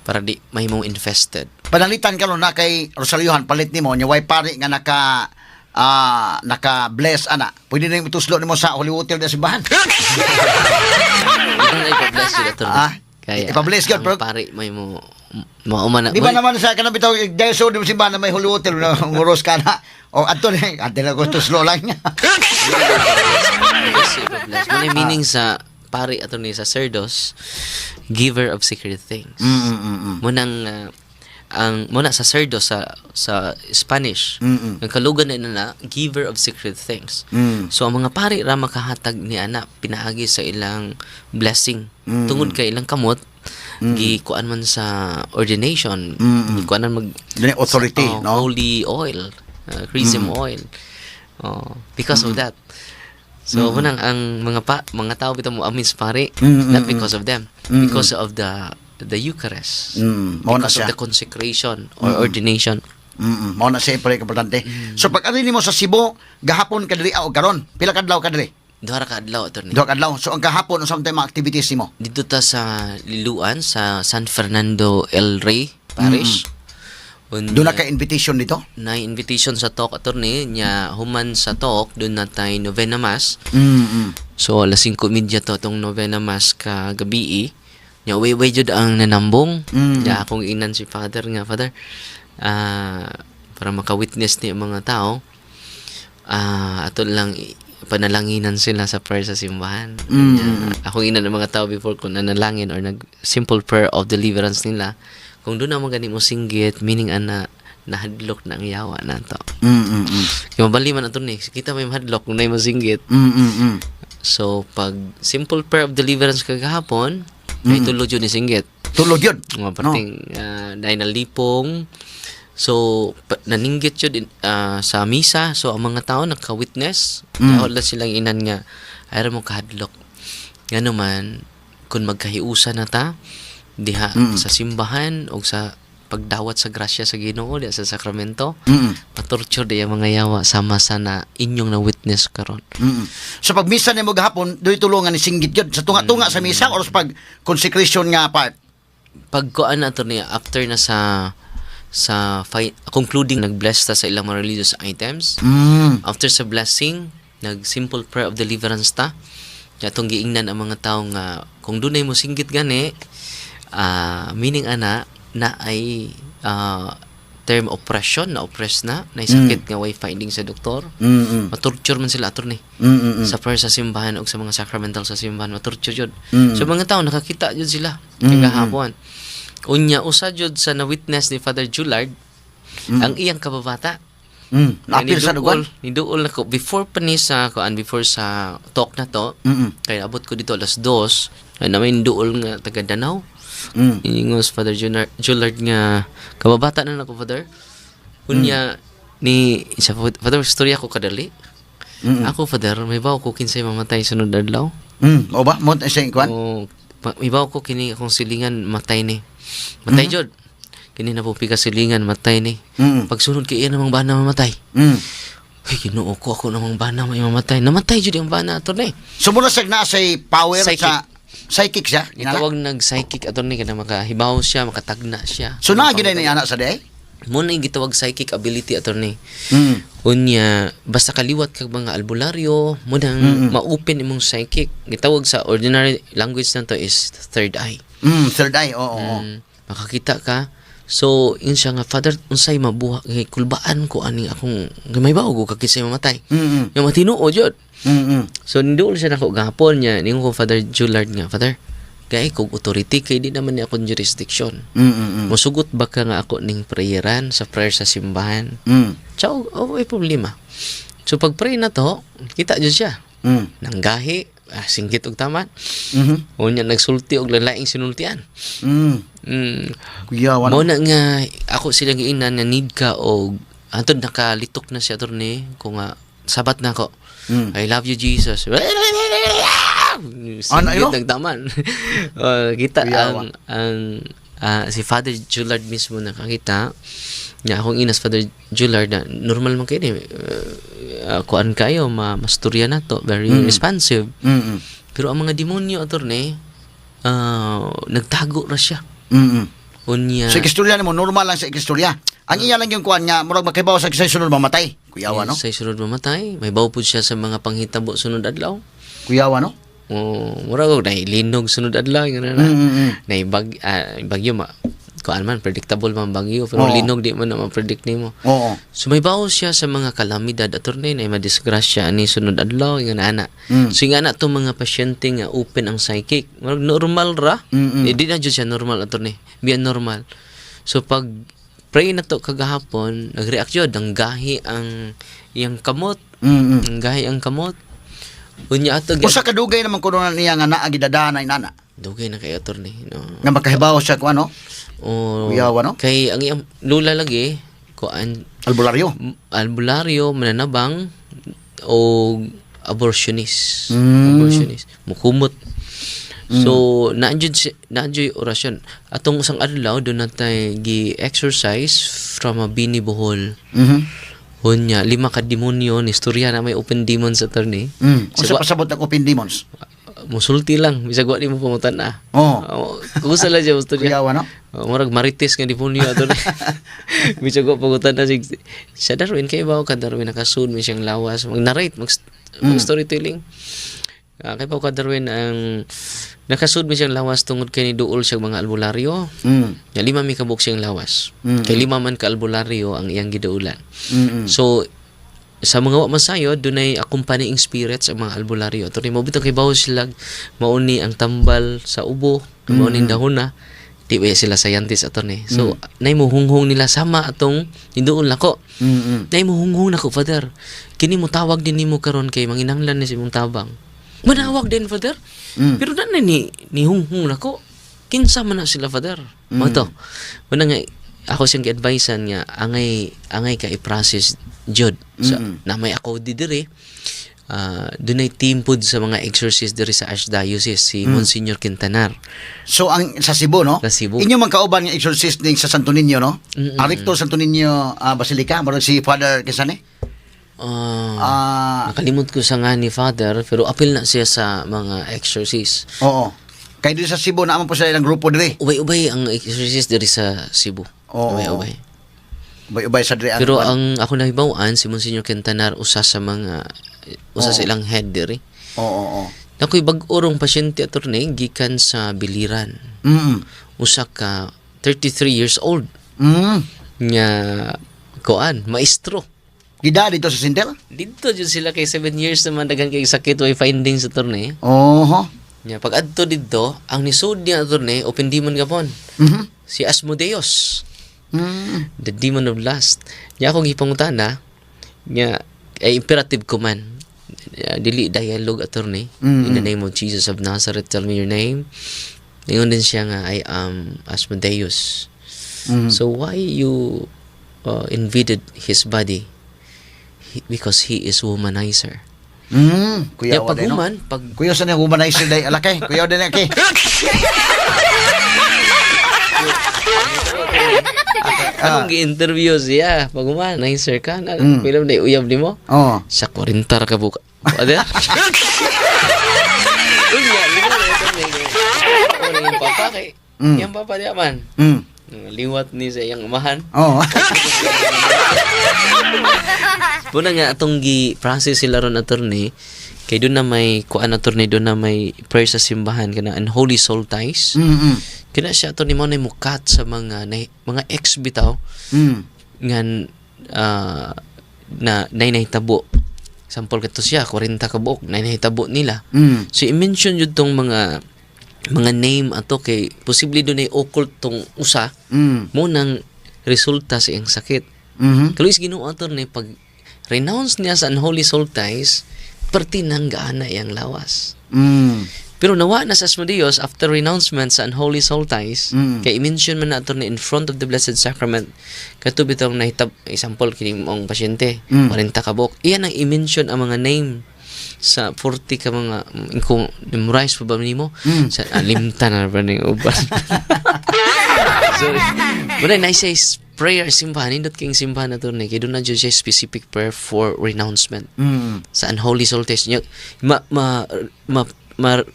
Para di mahimong infested. Panalitan karon na kay Rosariohan palit nimo nya way pari nga naka-bless ana. Pwede na ituslo nimo sa Holy Water na simbahan. Ito na ipa-bless yun ato. Kaya ipa-bless yun pero pari may mo maumana. Di ba naman sa kanang bitaw dahil so di mo simbahan na may Holy Water na nguros ka na. O ato ni na tuslo lang niya. May meaning sa pari ato ni sacerdos, giver of secret things. Munang ang muna sacerdos sa Spanish. Ang kalugan na giver of secret things. So ang mga pari ra makahatag ni ana pinaagi sa ilang blessing. Tungod kay ilang kamot gikuan man sa ordination, gikuan mag authority, no? Holy oil, chrism oil. Because of that. So munang ang mga tao bitaw mo amin sa pari, not because of them, because of the Eucharist, because of the consecration or ordination. Mao na siyempre importante. So pag ari nimo sa Cebu gahapon ka diri o karon pila ka adlaw ka diri? Duha ra ka adlaw attorney. Duha ka adlaw. So ang gahapon unsa man mga activities nimo? Dito ta sa Liluan sa San Fernando El Rey Parish. Doon na ka invitation dito? Na invitation sa talk attorney nya human sa talk doon na tay novena mass. So alas 5:30 to tong novena mass ka gabi. Nya way jud ang nanambong. Ya akong inan si Father nga Father. Para maka-witness ni mga tao. Ato lang panalanginan sila sa prayer sa simbahan. Akong inan ng mga tao before kung nanalangin or nag simple prayer of deliverance nila. Kung doon naman gani mo singgit, meaning ana nahadlok na ang yawa na to. Kaya mabali man ato ni, kita may mahadlok kung na mo singgit. So, pag simple prayer of deliverance kagahapon, ay tulog yun ni singgit. Tulog yun? Mga parting dahil nalipong. So, naninggit yun sa misa. So, ang mga tao nagka-witness. Wala silang inan nga, ayaw mo kahadlok. Nga naman, kung magkahiusa na ta, diha sa simbahan o sa pagdawat sa grasya sa Ginoo diha sa sakramento, matorture diya mga yawa sama sa na inyong na witness karon. Sa pagmisa nimo gahapon, doy tulungan ni singgit yun. Sa tunga-tunga sa misa or sa pag consecration nga part? Pagkuan na to niya after na sa concluding nag-bless ta sa ilang mga religious items. After sa blessing, nag-simple prayer of deliverance ta. Kaya itong giingnan ang mga tao nga kung dunay mo singgit gani, meaning na ay term oppression, na oppress na sakit nga way finding sa doktor. Matorture man sila attorney. Sa prayer sa simbahan o sa mga sacramental sa simbahan, matorture yun. So mga tao nakakita yun sila kagahapon. Unya usa jud sa na-witness ni Father Jullard ang iyang kababata. Apil sa dugon? Niduol na ko before pa ni sa before sa talk na to. Kaya abot ko dito alas 2. Ay namin duol nga taga Danau. Ingos Father Jullard nga kababata na nako Father. Unya ni sa Father storya ko kadali. Ako Father may bawo ko kinsay mamatay sunod adlaw. O ba mo sa kwan? May bawo ko kini akong silingan matay ni. Matay jud. Kini na po pika silingan matay ni. Pagsunod kay iya namang bana mamatay. Ay Ginoo ko ako namang bana may mamatay. Namatay jud ang bana ato ni. So muna na say power Psychic. sa psychic siya. Gitawag nag-psychic ato ni kana makahibaw siya, makatagna siya. So na gid ni anak sa day? Muna yung gitawag psychic ability ato ni. Unya basta kaliwat kag mga albularyo, munang ma-open imong psychic. Gitawag sa ordinary language nanto is third eye. Third eye. Oo. Makakita ka. So, yun siya nga, Father, unsay mabuha, kulbaan ko ani akong, may bago ko kakisay mamatay. Yung matinuo, jud. So, nindoon siya nako gapon niya, ningon ko Father Jullard nga, Father, kay kung authority, kay di naman niya akong jurisdiction. Musugot ba ka nga ako ning prayeran, sa prayer sa simbahan? Ciao, ay problema. So, pag pray na to, kita dyan siya. Nanggahi, singgit og tamat. Unya nagsulti og lalaing sinultian. Kuya, Mo na nga ako silang giingnan nga need ka og antod nakalitok na siya attorney kung sabat na ako. I love you Jesus. Singgit nagtaman. Kita ang si Father Jullard mismo nakakita niya akong inas Father Jullard na normal man kayo kuan kayo masturya na to very responsive pero ang mga demonyo attorney nagtago ra siya unya sa istorya nimo normal lang sa istorya ang iya lang yung kuan nga murag makibaw sa sunod mamatay kuyawa no sa sunod mamatay may baw pud siya sa mga panghitabo sunod adlaw kuyawa no murag og linog sunod adlaw nga na bagyo kuan man predictable man bagyo pero linog di man na ma-predict nimo. So may bawo siya sa mga kalamidad attorney na madisgrasya ani sunod adlaw nga ana. So nga na to mga pasyente nga open ang psychic. Normal ra. Di na jud siya normal attorney. Biyan normal. So pag pray na to kagahapon, nag-react jud ang gahi ang iyang kamot. Ang gahi ang kamot. Unya ato usa ka dugay naman kuno niya nga naa gidadana inana. Dugay na kay attorney no. Nga makahibaw siya ko ano? Kuyawa no? Kay ang iyang lula lagi kuan albularyo mananabang o abortionist. Mukumot. So naanjoy orasyon. Atong isang adlaw do natay gi-exercise from a Bini Bohol. Hunya 5 ka demonyo ni istorya na may open demons attorney. Unsa pasabot ang open demons? Musulti lang bisag wa nimo pamutan na. Kusa la siya istorya. Kuyawa no? Murag marites nga demonyo attorney. Bisag wa pamutan na siya Darwin kay bawo ka Darwin nakasud mi siyang lawas mag-narrate mag storytelling. Kay bawo ka Darwin ang nakasud mi siyang lawas tungod kay ni duol siyang mga albularyo. Ya 5 mi kabuk siyang lawas. Kay 5 man ka albularyo ang iyang giduulan. So sa mga wa masayod dunay accompanying spirits ang mga albularyo. Attorney mo bitong kay bawo sila mauni ang tambal sa ubo, mauni dahon na. Di ba sila scientist attorney. So nay mo hunghong nila sama atong hinduol nako. Nay mo hunghong nako Father. Kini mo tawag din nimo karon kay manginanglan ni simong tabang. Manawag din Father. Pero na ni hunghong nako. Kinsa man na sila Father. Mo to. Una nga ako siyang gi-advisean nga angay ka i-process jud sa na may ako di diri dunay team pod sa mga exorcist diri sa Archdiocese si Monsignor Quintanar. So ang sa Cebu, no? Sa Cebu. Inyo man kauban nga exorcist ning sa Santo Niño, no? Ang rector Santo Niño Basilica, murag si Father Kisane. Nakalimot ko sa nga ni Father, pero apil na siya sa mga exorcist. Oo. Kay diri sa Cebu naman po sila ilang grupo diri. Ubay-ubay ang exorcist diri sa Cebu. Oo. Ubay-ubay. Ubay sa diri. Pero ang ako nahibaw-an, si Monsignor Quintanar usa sa ilang head diri. Oo. Nakoy bag-orong pasyente attorney gikan sa Biliran. Usa ka 33 years old. Nga maestro. Gida dito sa Sintel? Dito jud sila kay 7 years naman daghang kay sakit way findings attorney. Oo. Nya pag adto dito, ang nisud niya attorney open demon gapon. Si Asmodeus. The demon of lust. Nya akong gipangutana nya ay imperative command. Dili dialogue attorney. In the name of Jesus of Nazareth, tell me your name. Ingon din siya nga, I am Asmodeus. So why you invaded his body? Because he is womanizer. Kuya Pag no? human, pag Kuya sa niya humanizer day alakay. Kuya din aki. akong gi-interview siya. Pag womanizer ka, film na uyab ni mo. Oo. Sa 40 ka buka. Ada? Unya, lima na ito may yung papa kay. Yung papa niya man. Liwat ni sa iyang amahan. Oo. Puna nga atong gi-process sila ron attorney kay doon na may kuan attorney doon na may prayer sa simbahan kana unholy soul ties. Kina siya attorney mo na mukat sa mga ex bitaw nga na nainahitabo. Sample kato siya 40 ka buok nainahitabo nila. So i-mention jud tong mga name ato kay posible doon ay occult tong usa mo nang resulta sa iyang sakit. Kaluis Ginoo attorney pag renounce niya sa unholy soul ties, perti nang gaana iyang lawas. Pero nawa na sa Asmodeus after renouncement sa unholy soul ties, kay i-mention man na ito in front of the Blessed Sacrament, katubi itong nahitab, example, kining mong pasyente, 40 kabok, iyan ang i-mention ang mga name sa 40 ka mga, kung memorize pa ba nimo? Sa alimta na ba ng uban? Sorry. Muna, nice prayer simbahan, indot king simbahan na ito kaya doon na dyan siya specific prayer for renouncement sa unholy soul test niya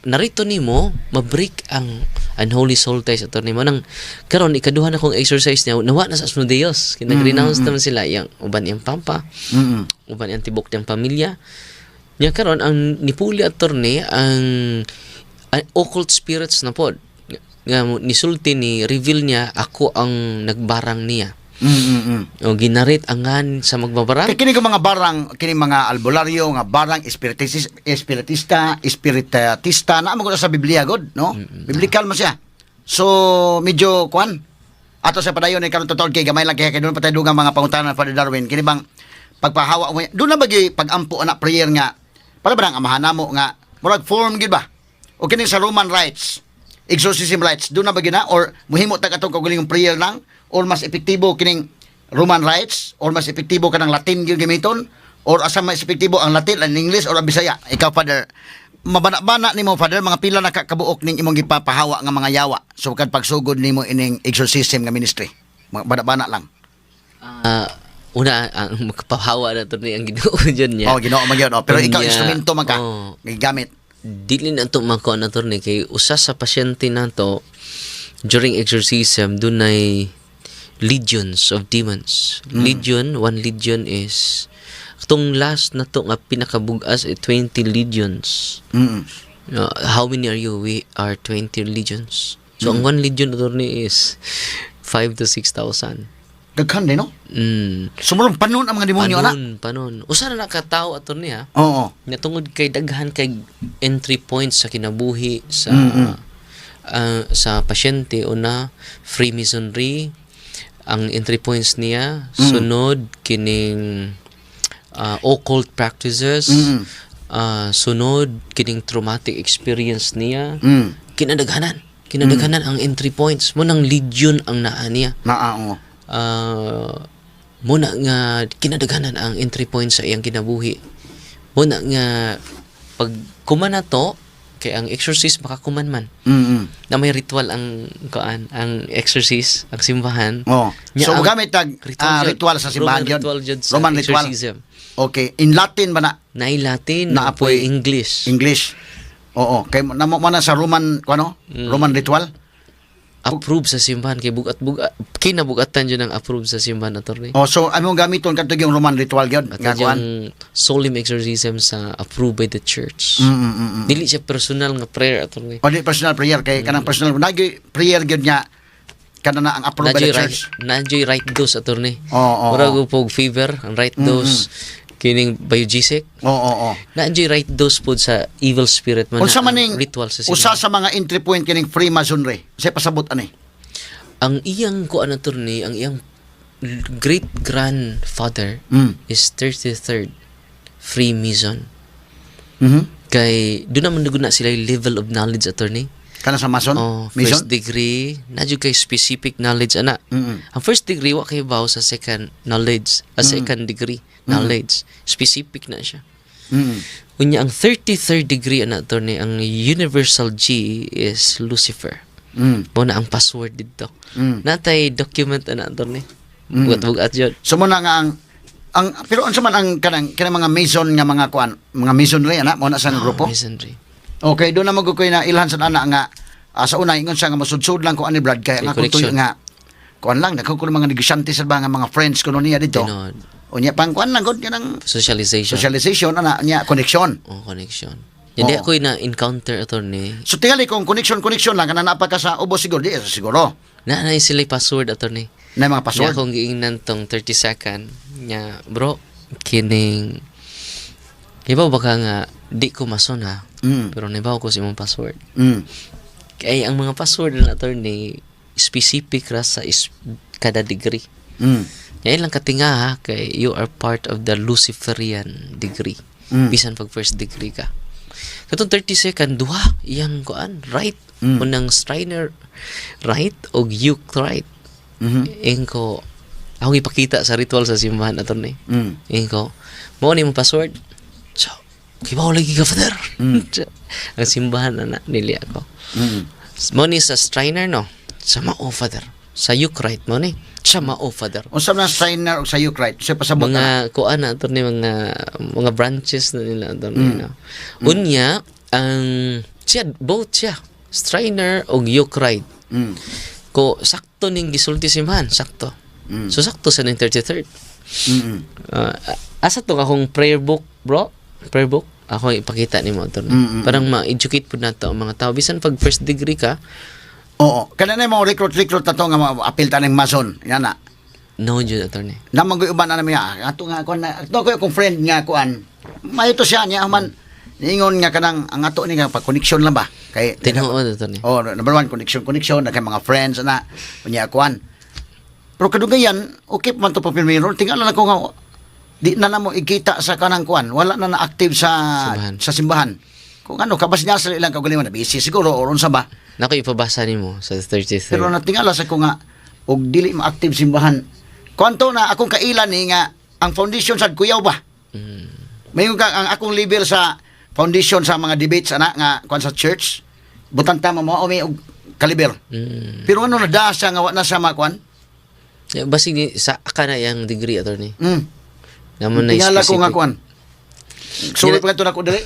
narito nimo ma-break ang unholy soul test ato nimo nang karon ikaduha na kong exercise niya nawa na sa Asmodeus kinag-renounce naman sila yang uban yang pampa uban yang tibok yang pamilya niya karon ang nipuli attorney ang occult spirits na pod nga nisulti ni reveal niya ako ang nagbarang niya. O ginarit angan sa magbabarang. Kini ko mga barang, kini mga albularyo, nga barang espiritista, na mo sa Biblia god, no? Biblical mo siya. So medyo kuan ato sa padayon ay karon totoo kay gamay lang kay doon patay dugang mga pangutanan Father Darwin kini bang pagpahawa mo doon na bagi pagampo anak prayer nga para ba ang amahan namo nga murag form gid ba? O kini sa Roman rites exorcism rites doon na ba gina or muhimo tag atong kaugalingong prayer lang or mas epektibo kining Roman rites or mas epektibo kanang Latin gyud gamiton or asa mas epektibo ang Latin and English or ang Bisaya ikaw Father mabana-bana nimo Father mga pila na kabuok ning imong gipapahawa nga mga yawa so kad pagsugod nimo ining exorcism nga ministry bana-bana lang una ang magpapahawa na to ni ang Ginoo dyan niya Ginoo man gyud pero ikaw instrumento man ka gigamit dili na ito mako na to ni kay usa sa pasyente nato during exorcism dunay legions of demons. One legion is itong last na to nga pinakabug-as 20 legions. How many are you? We are 20 legions. So ang 1 legion na ni is 5 to 6,000. Daghan din, no? Sumulong panon ang mga demonyo, ana? Panon. Usa na nakatawo ato niya. Oo. Natungod kay daghan kay entry points sa kinabuhi sa pasyente. Una, Freemasonry. Ang entry points niya. Sunod, kining occult practices. Sunod, kining traumatic experience niya. Kinadaghanan ang entry points. Munang legion ang naa niya. Muna nga kinadaghanan ang entry points sa iyang kinabuhi. Muna nga pag kuman na to kay ang exorcist makakuman man. Na may ritual ang exorcist, ang simbahan. Oh. Nya So ang gamit tag ritual sa simbahan yun. Roman ritual. Exorcism. Okay, in Latin ba na? Na Latin, Na na apoy apoy English. English. Oo, kay namo man sa Roman kuno? Roman ritual. Approve sa simbahan kay bugat-bugat kinabugatan jud ang approve sa simbahan attorney. Oh, so among gamiton kadto yung Roman ritual gyud At nga kuan. yung solemn exorcism sa approved by the church. Dili siya personal nga prayer attorney. O di personal prayer kay kanang personal nagi prayer gyud nga kana na ang approved by the church. Nandiyo right dose attorney. Oo. Mura go pog fever ang right dose kining biogesic. Oo. Nandiyo right dose pod sa evil spirit man Unsa na man ang ning ritual sa usa simbahan. sa mga entry point kining Freemasonry. Say pasabot ani. Ang iyang kuan attorney, ang iyang great grandfather is 33rd Freemason. Kay doon naman na sila yung level of knowledge attorney. Kana sa Mason? First degree, nadyo kay specific knowledge ana. Ang first degree wa kay bawo sa second knowledge, second degree knowledge. Specific na siya. Unya ang 33rd degree ana attorney, ang universal G is Lucifer. Mo na ang password dito. Natay document ana attorney. Bugat-bugat jud. So mo na nga ang pero unsa man ang kanang mga Mason nga mga kuan, mga Masonry ana mo na sa grupo? Masonry. Okay, doon na magukoy na ilhan sa ana nga sa una ingon siya nga masudsud lang ko ani Brad kay nga kutoy nga kuan lang nagkukulo mga negosyante sa mga friends kuno niya dito. Tinod. Unya pang kuan lang gud kanang Socialization. ana nya connection. Connection. Hindi ako na encounter attorney. So tingali kung connection lang kana napa ka sa ubos siguro di siguro. Na sila password attorney. Na mga Kaya password. akong giingnan tong 30 second nya bro kining ibaw baka nga di ko mason ha. Pero naibaw ko si mong password. Kaya ang mga password na attorney specific ra sa kada degree. Yan lang katinga ha kay you are part of the Luciferian degree. Bisan pag first degree ka. Katong 30 second duha iyang kuan right. Unang Steiner right o Yuke right. Engko ako ipakita sa ritual sa simbahan attorney. Engko mo ni mo password. So, kibaw lagi ka father. Ang simbahan na nili ako. Mo ni sa Steiner no. Sa mao father. Sa Yuke right mo ni. Sa mao father. Unsa man Steiner o sa Eucharist? Say pasabot na. Mga kuan na attorney mga branches na nila attorney no. Unya ang both siya Steiner o Eucharist. Ko sakto ning gisulti simbahan, sakto. So sakto sa ning 33rd. Asa to akong prayer book, bro? Prayer book. Ako ipakita nimo attorney. Parang ma-educate pud nato ang mga tao bisan pag first degree ka. Oo. Kana na mo recruit na to nga apil ta ning Mason. Yan na. No jud attorney. Namang uban na miya. Ato nga kuan na. Ato ko kong friend nga kuan. Mahito siya niya man. Ningon nga kanang ang ato ni nga pag connection lang ba? Kay tinuod attorney. Oh, number one connection na kay mga friends na unya kuan. Pero kadugayan, okay man to papilmero. Tingala na ko nga di na namo ikita sa kanang kuan. Wala na active sa simbahan. Kung ano kabas niya sa ilang kaugalingon na busy siguro or unsa ba? Nako ipabasa nimo sa 33rd. Pero natingala sa ko nga og dili ma-active simbahan. Kwanto na akong kailan ni nga ang foundation sa kuyaw ba? Mayon ka ang akong level sa foundation sa mga debates ana nga kuan sa church. Butang tama mo umi og kaliber. Pero ano na da siya nga wa na siya makuan? Basig ni sa kana yang degree attorney. Naman na tingala ko specific. nga kuan. Sulit pa ito na ko dali.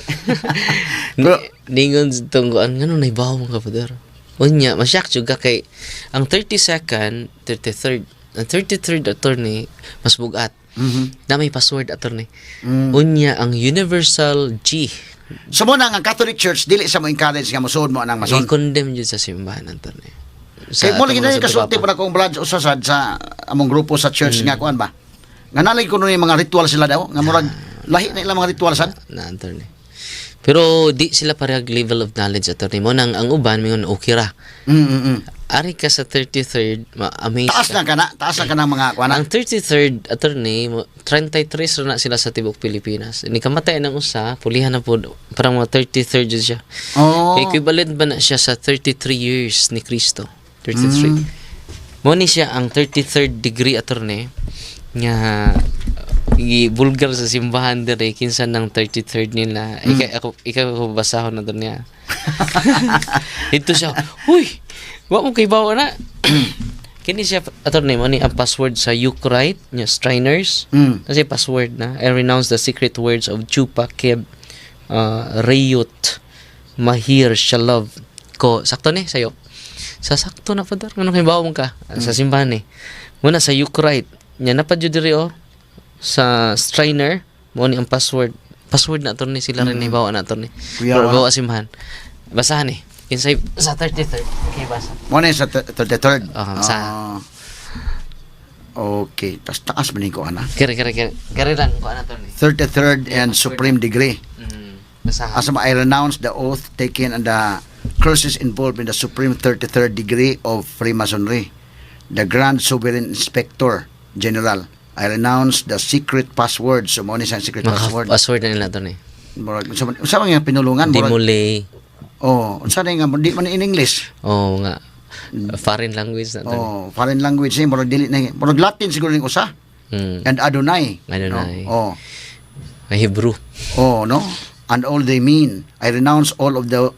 Pero ningon tong kuan ngano na ibaw mo ka father. Unya masyak juga kay ang 32nd, 33rd, ang 33rd attorney mas bugat. Na may password attorney. Unya ang universal G. So mo na ang Catholic Church dili sa mo encourage nga mosuod mo anang Mason. I-condemn jud sa simbahan attorney. Kay mo lagi na kasulti pa akong branch usasad sa among grupo sa church nga kuan ba. Nga nalig ko ni mga ritual sila daw nga murag lahi na ilang mga ritual sad. Na attorney. Pero di sila parehag level of knowledge attorney mo nang ang uban mingon okay ra. Ari ka sa 33rd ma-amaze taas na ka na mga kuan. Ang 33rd attorney 33 ra na sila sa tibok Pilipinas. Ni kamatay nang usa, pulihan na pod parang mga 33rd jud siya. Oh. Equivalent ba na siya sa 33 years ni Kristo? 33. Mo ni siya ang 33rd degree attorney nga vulgar sa simbahan dire kinsa ng 33rd nila. Ikaw basahon na doon niya. Ito siya. Huy. Wa mo kay bawo na. Kini siya attorney mo ni ang password sa Eucharist nya Striners. Kasi password na. I renounce the secret words of Chupa Keb Rayut Mahir Shalov ko. Sakto ni sayo. Sa sakto na padar. Ngano kay bawo mo ka sa simbahan ni. Muna sa Eucharist nya napad jud diri sa Striner mo ni ang password na attorney sila rin ibawa na attorney pero bawa simbahan basahan ni kinsay sa 33rd okay basa mo na sa 33rd basahan okay taas man ko ana kare lang ko ana attorney 33rd and supreme degree basahan asama I renounce the oath taken and the curses involved in the supreme 33rd degree of Freemasonry, the Grand Sovereign Inspector General. I renounce the secret password. So, mo ni sa secret password. Password na nila ito ni. Unsa man nga pinulungan? Dimule. Unsa na nga, di man in English. Nga. Foreign language na ito. Foreign language. Murag dili na. Murag Latin siguro ning usa. And Adonai. Adonai. No? Hebrew. No? And all they mean. I renounce all of the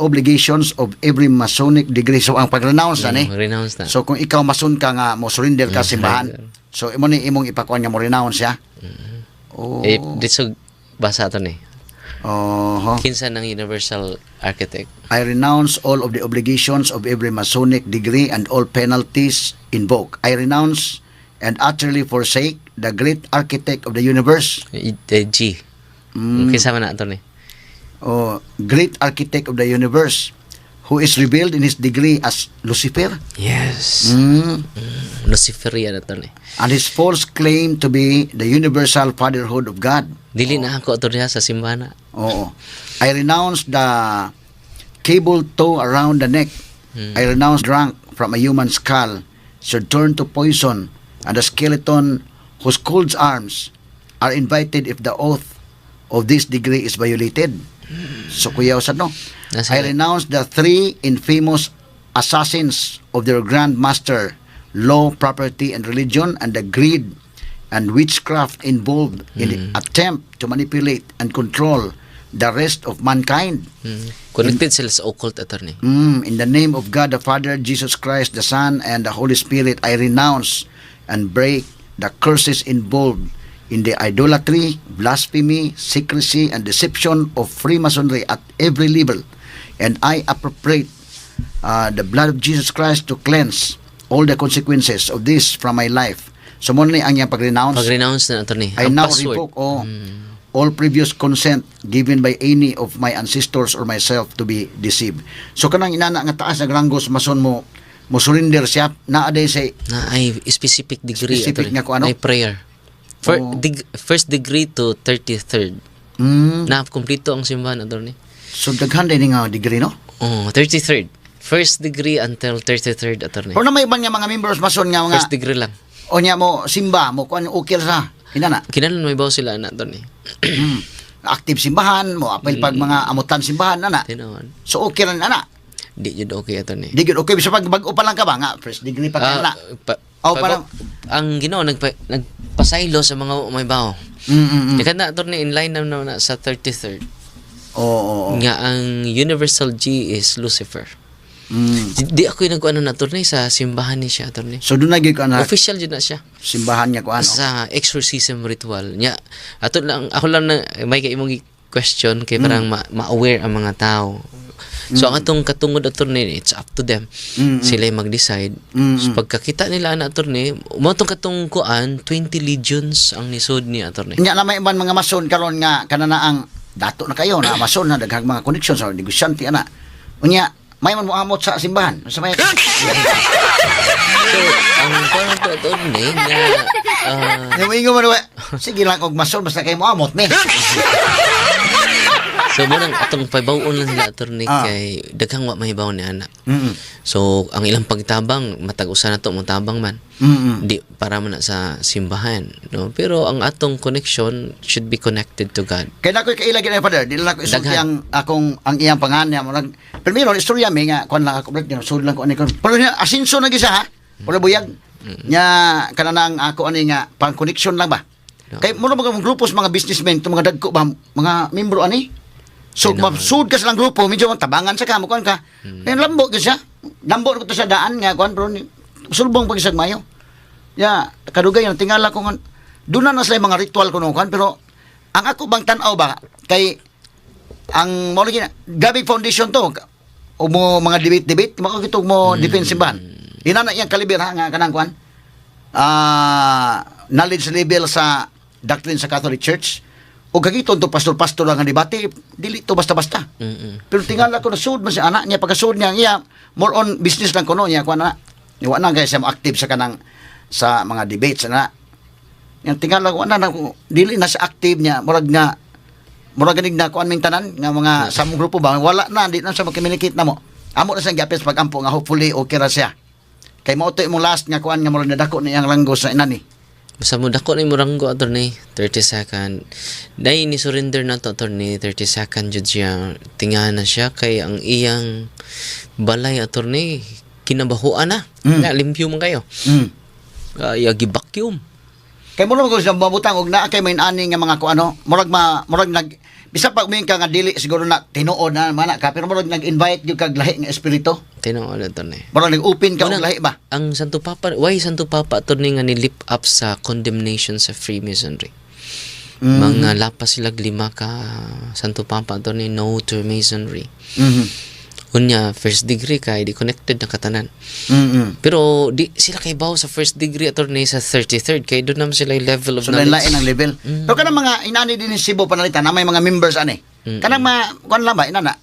obligations of every Masonic degree. So, ang pag-renounce na ni. Renounce na. So, kung ikaw Mason ka nga, mo surrender ka simbahan. So, imo ni imong ipakuan nga mo renounce ya. Dito basa ito ni. Uh-huh. Kinsa ng Universal Architect. I renounce all of the obligations of every Masonic degree and all penalties invoked. I renounce and utterly forsake the great architect of the universe. G. Kinsa man na ito ni. Great architect of the universe, who is revealed in his degree as Lucifer. Yes. Luciferian ito ni. And his false claim to be the universal fatherhood of God. Dili na ako ito niya sa simbahan. I renounce the cable toe around the neck. I renounce drunk from a human skull should turn to poison, and the skeleton whose cold arms are invited if the oath of this degree is violated. So kuya usad no. I renounce the three infamous assassins of their grand master, law, property, and religion, and the greed and witchcraft involved in the attempt to manipulate and control the rest of mankind. Connected sila sa occult attorney. In the name of God the Father, Jesus Christ the Son, and the Holy Spirit, I renounce and break the curses involved in the idolatry, blasphemy, secrecy, and deception of Freemasonry at every level. And I appropriate the blood of Jesus Christ to cleanse all the consequences of this from my life. So, muna ang iyang pag-renounce. Pag-renounce na ito ni. I now revoke all previous consent given by any of my ancestors or myself to be deceived. So, kanang inana nga taas na granggos, mason mo surrender siya, naaday say na ay specific degree. Specific nga ko ano? Ay prayer. First degree to 33rd. Na kompleto ang simbahan attorney. So daghan din nga degree no? 33rd. First degree until 33rd attorney. Pero na may ibang nga mga members mason nga mga first degree lang. O nya mo simba mo kuan okay sa kinana. Kinalan may bawo sila na attorney. Active simbahan mo apil pag mga amutan simbahan ana. Tinuon. So okay ra ana. Di jud okay attorney. Di jud okay bisa pag bag-o pa lang ka ba nga first degree pa kana. Parang ang Ginoo nagpasaylo sa mga may bawo. Kaya na attorney in line na sa 33rd. Nga ang Universal G is Lucifer. Di ako yung nag-ano na attorney sa simbahan ni siya attorney. So doon naging ko na official dyan na siya. Simbahan niya ko ano? Sa exorcism ritual. Nya ako lang na may kaimong question kay parang ma-aware ang mga tao. So ang atong katungod attorney, it's up to them. Sila mag-decide. So pagkakita nila na attorney, mo tong katong kuan 20 legions ang nisod ni attorney. Nya na may ibang mga mason karon nga kanana ang dato na kayo na mason na daghang mga connection sa negosyante ana. Unya may man mo amot sa simbahan. Sa may So ang kuan to attorney nga Namingo man wa. Sige lang og mason basta kay mo amot ni. So mo nang atong pabawon lang nila attorney kay daghang wa mahibaw ni ana. So ang ilang pagtabang matag usa na to mo tabang man. Di para man na sa simbahan, no? Pero ang atong connection should be connected to God. Kaya nakoy kaila gid father, dili na ko isulti ang iyang pangan niya mo nag primero istorya mi nga kon lang ako balik sud lang ko ani kon. Pero asinso na gisa ha. Wala buyag. Nya kanana ang ako ani nga pang connection lang ba. Kay mura mga grupo sa mga businessmen, itong mga dagko ba, mga membro ani. So, mabsud ka sa lang grupo, medyo tabangan sa kamo, kuan ka. Kaya lambo ka siya. Lambo ko to sa daan nga, kuan, pero sulbong pag isang mayo. Ya, kadugay, tingala ko nga, doon na sila mga ritual ko kuan, pero ang ako bang tanaw ba, kay, ang mo lagi na, Gabi Foundation to, o mo mga debate, makakitog mo defensive ban. Inana yang kaliber ha, nga kanang kuan. Knowledge level sa doctrine sa Catholic Church o kagiton to pastor lang ang debate dili to basta-basta. Pero tingala ko na sud man si anak niya pagkasud niya more on business lang kuno niya kuan na wa na guys mo active sa kanang sa mga debates na yang tingala ko na dili na sa active niya murag ganig na kuan ming tanan nga mga samong grupo ba wala na di na sa mag-communicate na mo amo na sa gyapes pag-ampo nga hopefully okay ra siya kay mao to imong last nga kuan nga murag nadako na iyang langgo sa inani. Basta mo dako ni Muranggo attorney 30 second. Dai ni surrender na to attorney 30 second jud siya. Tingahan na siya kay ang iyang balay attorney kinabahuan na. Nga limpyo man kayo. Kaya gibakyum. Kay mo ko sa mabutang og naa kay may ani nga mga kuano, murag nag bisa pa umin ka nga dili siguro na tinuod na mana ka pero murag nag-invite gyud kag lahi nga espiritu. Tinuod attorney. Murag nag-open ka og lahi ba? Ang Santo Papa, why Santo Papa attorney nga ni-lip up sa condemnation sa Freemasonry. Mga lapas sila 5 ka Santo Papa attorney no to Masonry. Unya first degree kay di connected na katanan. Pero di sila kay bawo sa first degree attorney sa 33rd kay doon naman sila yung level of so, knowledge. lain ang level. Pero kanang mga inani din ni Cebu panalitan na may mga members ani. Kanang mga kuan lang ba inana?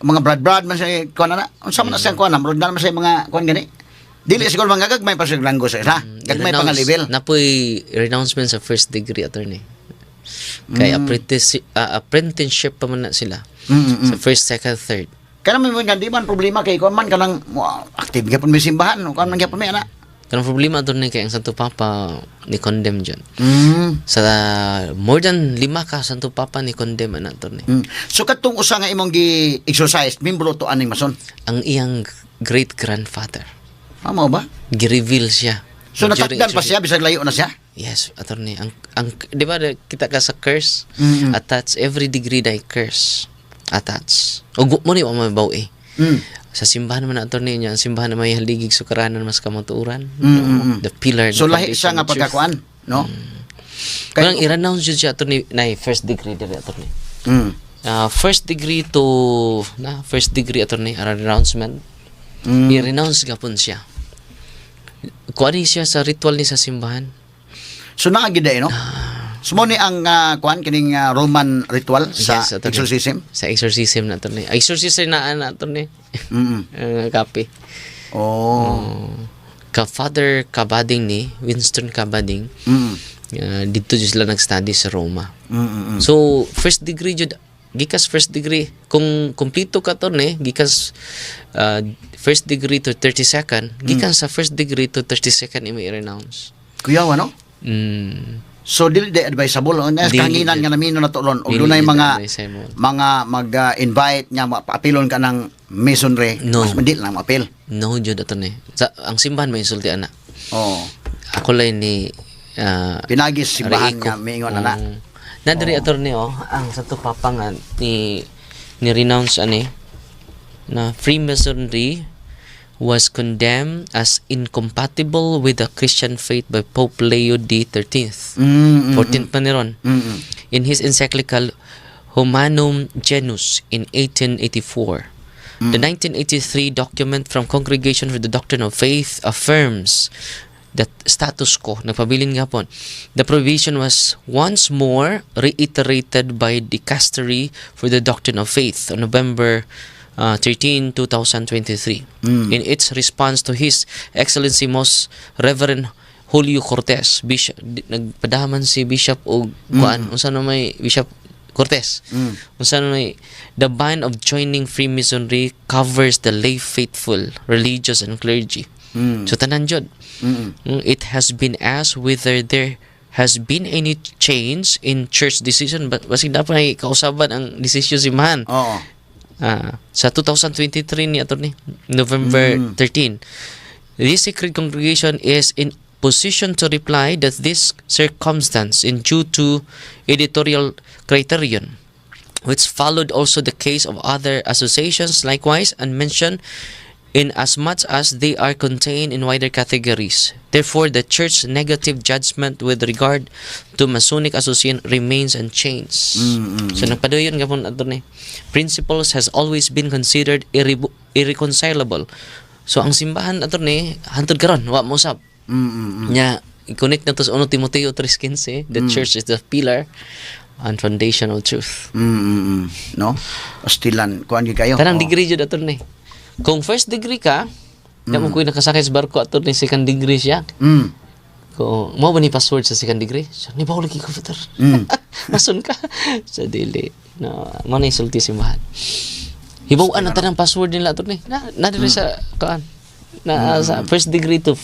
Mga brad man sa kuan na. Unsa man na sa kuan na brad man sa mga kuan gani. Dili siguro mga gagmay pa sa langgo sa isa. Gagmay pa nga level. Napoy renouncement sa first degree attorney. Kay apprenticeship pa man na sila. Sa first, second, third. Kaya may mga di man problema kay kuan man kanang active gyapon may simbahan kuan man gyapon may ana. Kanang problema attorney kay ang Santo Papa ni condemn dyan. Sa more than 5 ka Santo Papa ni condemn ana attorney. So katong usa nga imong gi-exercise membro to aning mason. Ang iyang great grandfather. Amo ba? Gi-reveal siya. So natakdan pa siya bisag layo na siya. Yes, attorney. Ang di ba kita ka sa curse? Attach every degree thy curse. Attach. Ug mo ni wa mabaw eh. Sa simbahan man attorney niya, ang simbahan na may haligig sukaranan mas kamatuuran. The pillar. So lahi siya nga pagkakuan, no? Kaya i-renounce yun siya attorney na first degree diri attorney. First degree attorney renouncement. I-renounce gapon siya. Kuani siya sa ritual ni sa simbahan. So naagid no? Sumo ni ang kuan kining Roman ritual sa Yes, exorcism. Sa exorcism na attorney. Exorcism na attorney. Kape. Ka Father Cabading ni Winston Cabading. Dito sila nag-study sa Roma. So first degree jud gikas first degree kung kumpleto ka attorney gikas first degree to 32nd gikan sa first degree to 32nd imo i-renounce. Kuyawa no? So dili de advisable on kahanginan nga namino na tulon og dunay mga mag-invite nya maapilon ka ng masonry mas dili lang maapil. No jud attorney. Sa ang simbahan may insulti ana. Ako lay ni pinagis simbahan nga mingon ana. Nadiri attorney ang Santo Papa nga ni renounce ani na Freemasonry was condemned as incompatible with the Christian faith by Pope Leo XIII. 14th pa ni ron. In his encyclical Humanum Genus in 1884. The 1983 document from Congregation for the Doctrine of Faith affirms that status quo. Nagpabilin nga po. The provision was once more reiterated by Dicastery for the Doctrine of Faith on November 13, 2023. In its response to His Excellency Most Reverend Julio Cortez, Bishop, nagpadaman si Bishop o kuan, unsa na may Bishop Cortez. Unsa na may the ban of joining Freemasonry covers the lay faithful, religious and clergy. So tanan jud. It has been asked whether there has been any change in church decision but basig dapat kausaban ang desisyon simbahan. Sa 2023 ni attorney November 13, this secret congregation is in position to reply that this circumstance is due to editorial criterion, which followed also the case of other associations likewise unmentioned, in as much as they are contained in wider categories. Therefore, the Church's negative judgment with regard to Masonic association remains unchanged. So, nagpadayon nga po na principles has always been considered irreconcilable. So, ang simbahan attorney, hantod karon wa mo usab. Nya, i-connect na to sa 1 Timoteo 3:15, the Church is the pillar and foundation of truth. No? Pastilan, kuan gyud kayo. Tanang degree jud attorney. Kung first degree ka, mo ko'y nakasakay sa barko ato ni second degree siya. Kung mo ba ni password sa second degree? So, ni bawal lagi computer. Masun ka. Sa dili. No, mo na isulti simbahan. Hibawaan na tanang password nila ato ni. Na diri sa kaan. Na sa first degree to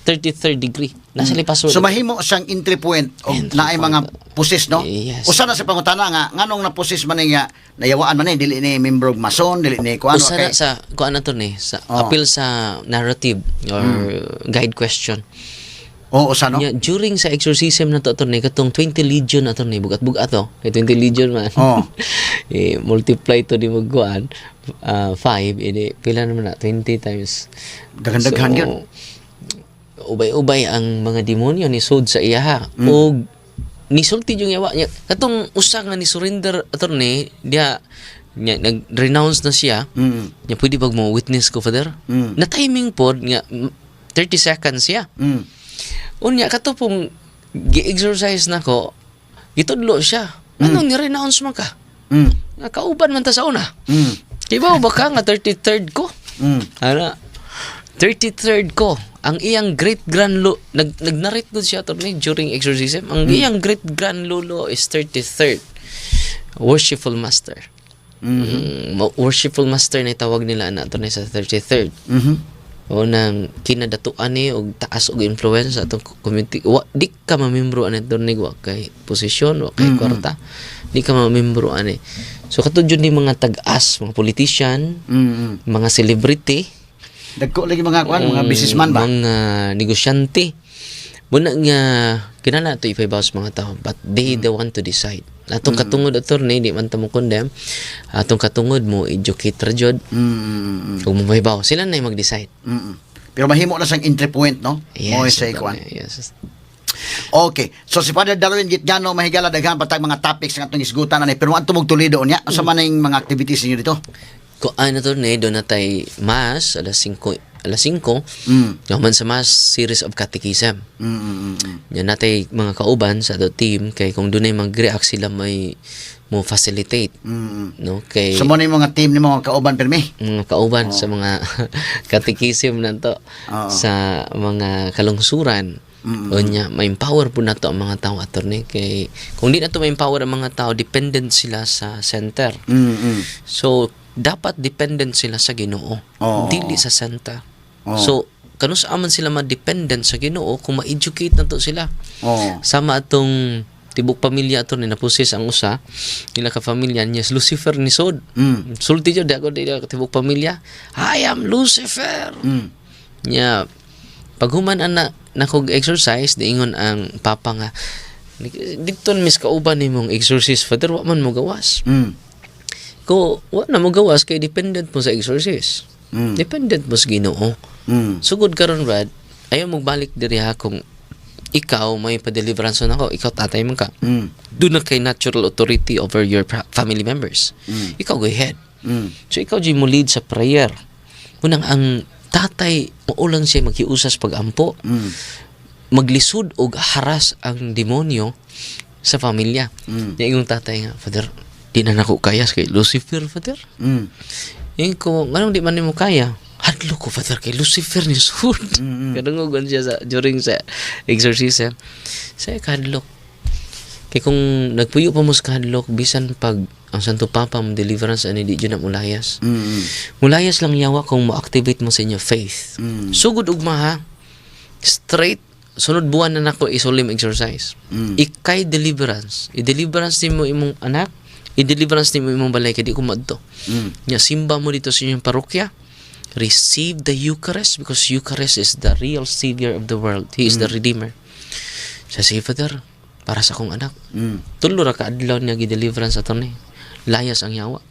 33rd degree. Nasa li password. So mahimo siyang entry point o naay mga pusis, no? Yes. Usa na sa pangutana nga nganong na pusis man nga nayawaan man dili ni member og mason, dili ni kuan Usa na sa kuan ato ni sa appeal sa narrative or guide question. Usa no? Yeah, during sa exorcism na to attorney katong 20 legion attorney bugat-bugat to. Kay 20 legion man. Multiply to di mo kuan 5 ini pila naman na 20 times. Daghan-daghan gyud. Ubay-ubay ang mga demonyo ni sud sa iya og nisulti yung yawa niya katong usa nga ni surrender attorney dia nya nag-renounce na siya. Nya pwede bag mo witness ko father? Na timing pod nga 30 seconds siya. Unya kato pong gi-exercise nako gitudlo siya. Anong ni-renounce man ka? Nakauban man ta sa una. Diba ba ka nga 33rd ko? Ana 33rd ko. Ang iyang great grand nag-narrate gud siya attorney during exorcism. Ang iyang great grand lolo is 33rd. Worshipful master. Worshipful master na tawag nila na attorney sa 33rd. O nang kinadatuan ni og taas og influence sa atong community. Di ka mamembro ani attorney wa kay posisyon wa kay kwarta. Di ka mamembro ani. So katudyo ni mga tag-as, mga politician, mga celebrity, dagko lagi mga kuan, mga businessman ba? Mga negosyante. Muna nga kinala to ipaibawas mga tao, but they the want to decide. Atong katungod attorney di man ta mo condemn. Atong katungod mo educate ra jud. Kung mo mahibaw, sila na yung mag-decide. Pero mahimo na sang entry point, no? Yes, Mo sa kuan. yes. Okay. So si Father Darwin Gitgano mahigala daghan patag mga topics nga atong isgutan ani pero adto mog Toledo nya asa man ning mga activities niyo dito? Ko ano to ne do natay mass alas 5 naman sa mass series of catechism. Yan natay mga kauban sa ato team kay kung dunay mag-react sila may mo facilitate no kay so mo na yung mga team ni mga kauban permi mga kauban sa mga catechism nanto sa mga kalungsuran. Unya ma-empower po nato ang mga tao attorney kay kung di nato ma-empower ang mga tao dependent sila sa center. So dapat dependent sila sa Ginoo dili sa center. So kanus aman sila ma-dependent sa Ginoo kung ma-educate nato sila. Sama atong tibok pamilya ato ni napusis ang usa nila ka pamilya niya Lucifer ni Sod. Sulti jud ako di tibok pamilya. I am Lucifer. Nya paghuman ana nakog exercise diingon ang papa nga dito mis kauban nimong exorcist father wa man mo gawas. Ko wa na mo gawas kay dependent mo sa exorcist. Dependent mo sa Ginoo. Sugod karon Brad, ayaw mo balik diri ha kung ikaw may pa-deliverance nako, ikaw tatay man ka. Do na kay natural authority over your family members. Ikaw go ahead. So ikaw di mo lead sa prayer. Unang ang tatay maulang siya maghiusas pag-ampo. Maglisod og haras ang demonyo sa pamilya. Yung tatay nga, Father, di na nako kaya kay Lucifer, Father. Yung ko, anong di man mo kaya? Hadlo ko, Father, kay Lucifer ni Sud. Kadungogan siya during sa exorcism. Saya kahadlok. Kaya kung nagpuyo pa mo sa kahadlok, bisan pag ang Santo Papa mo deliverance ani di dyan na mulayas. Mulayas lang yawa kung mo-activate mo sa inyo faith. Sugod ugma ha. Straight sunod buwan na nako isolim exercise. Ikay deliverance. I-deliverance nimo imong anak, i-deliverance nimo imong balay kay di ko madto. Nya simba mo dito sa inyong parokya. receive the Eucharist because Eucharist is the real Savior of the world. He is the Redeemer. Siya si Father, para sa akong anak. Tulo ra ka adlaw niya gi-deliverance attorney. Layas ang yawa.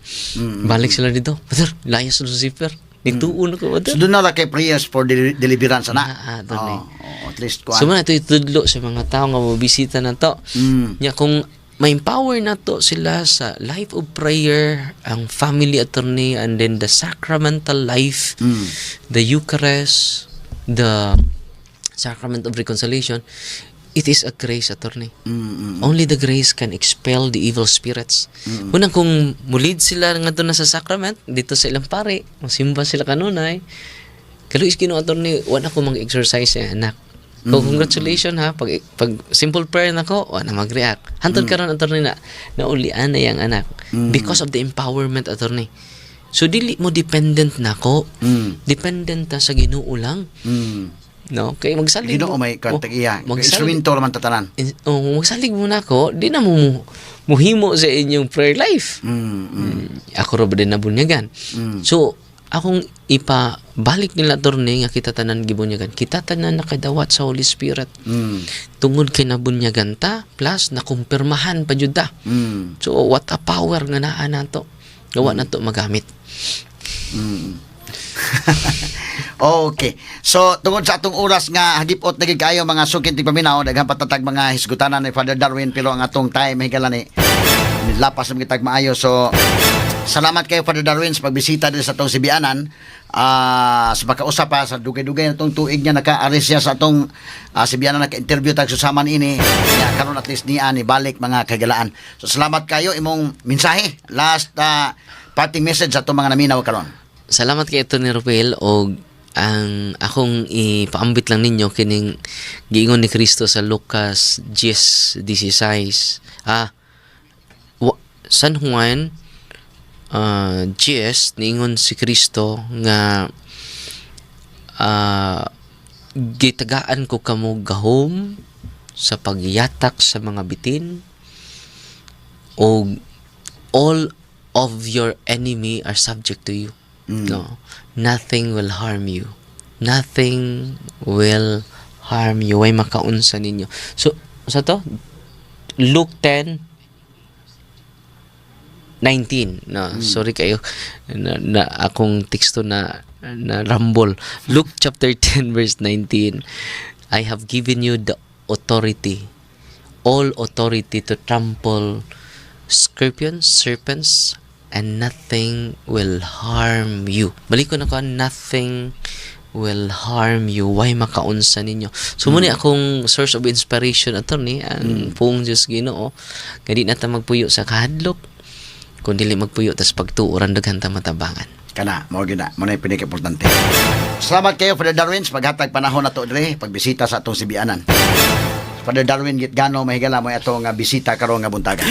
Balik sila dito. Father, layas sa Lucifer. Nituon ko, Father. So doon na lang kay prayers for deliverance na. Attorney. At least ko. So man ito itudlo sa mga tao nga mabisita na to. Nya kung may empower na to sila sa life of prayer, ang family attorney, and then the sacramental life, the Eucharist, the sacrament of reconciliation, it is a grace attorney. Only the grace can expel the evil spirits. Unang kung mulid sila nga doon na sa sacrament, dito sa ilang pare, masimba sila kanunay, kaluis Ginoo attorney, wala ko mag-exercise anak. So, congratulations ha. Pag simple prayer na ko, wala mag-react. Hantod karon attorney na naulian na yang anak. Because of the empowerment attorney. So, dili mo dependent na ko. Dependent na sa Ginoo lang. No? Kaya magsalig Ginoo mo. may kantag iya. magsalig, Instrumento naman tatanan. magsalig mo na ko, di na mo muhimo sa inyong prayer life. Ako ro ba din nabunyagan. So, akong ipabalik nila attorney nga kita tanan gibunyagan. Kita tanan nakadawat sa Holy Spirit. Tungod kay nabunyagan ta, plus nakumpirmahan pa jud ta. So what a power nga naa nato. Gawa nato magamit. Okay. So, tungod sa atong oras nga hagipot na gid kayo mga sukin tigpaminaw, daghang patatag mga hisgutanan ni Father Darwin, pero ang atong time higala ni lapas ng kitag maayo. So, salamat kayo Father Darwin sa pagbisita din sa atong Sibianan. Sa pagkausap pa sa dugay-dugay na itong tuig niya naka-aris siya sa atong Sibianan, naka-interview tag susaman ini. Kaya karon at least niya ni balik mga kagalaan. So, salamat kayo imong mensahe. Last parting message sa atong mga naminaw karon. Salamat kay Atty. Rupel o ang akong ipaambit lang ninyo kining giingon ni Kristo sa Lucas 10:16. San Juan 10 niingon si Kristo nga gitagaan ko kamo gahom sa pagyatak sa mga bitin o all of your enemy are subject to you. No, nothing will harm you. Nothing will harm you. Way makaunsa ninyo. So, sa to? Luke 10:19. No, sorry kayo na akong teksto na rumble. Luke chapter 10 verse 19. I have given you the authority, all authority to trample scorpions, serpents, and nothing will harm you. Balik ko na ko, nothing will harm you. Why makaunsa ninyo? So, muna akong source of inspiration, attorney, ang pong Diyos Ginoo. Kaya di na ta magpuyo sa kahadlok. Kung dili magpuyo, tas pagtuuran, daghan ta matabangan. Kana, mao gyud na, mo na pinaka-importante. Salamat kayo Father Darwin sa paghatag panahon nato dire pagbisita sa atong Sibianan. Father Darwin Gitgano mahigala mo atong bisita karon nga buntaga.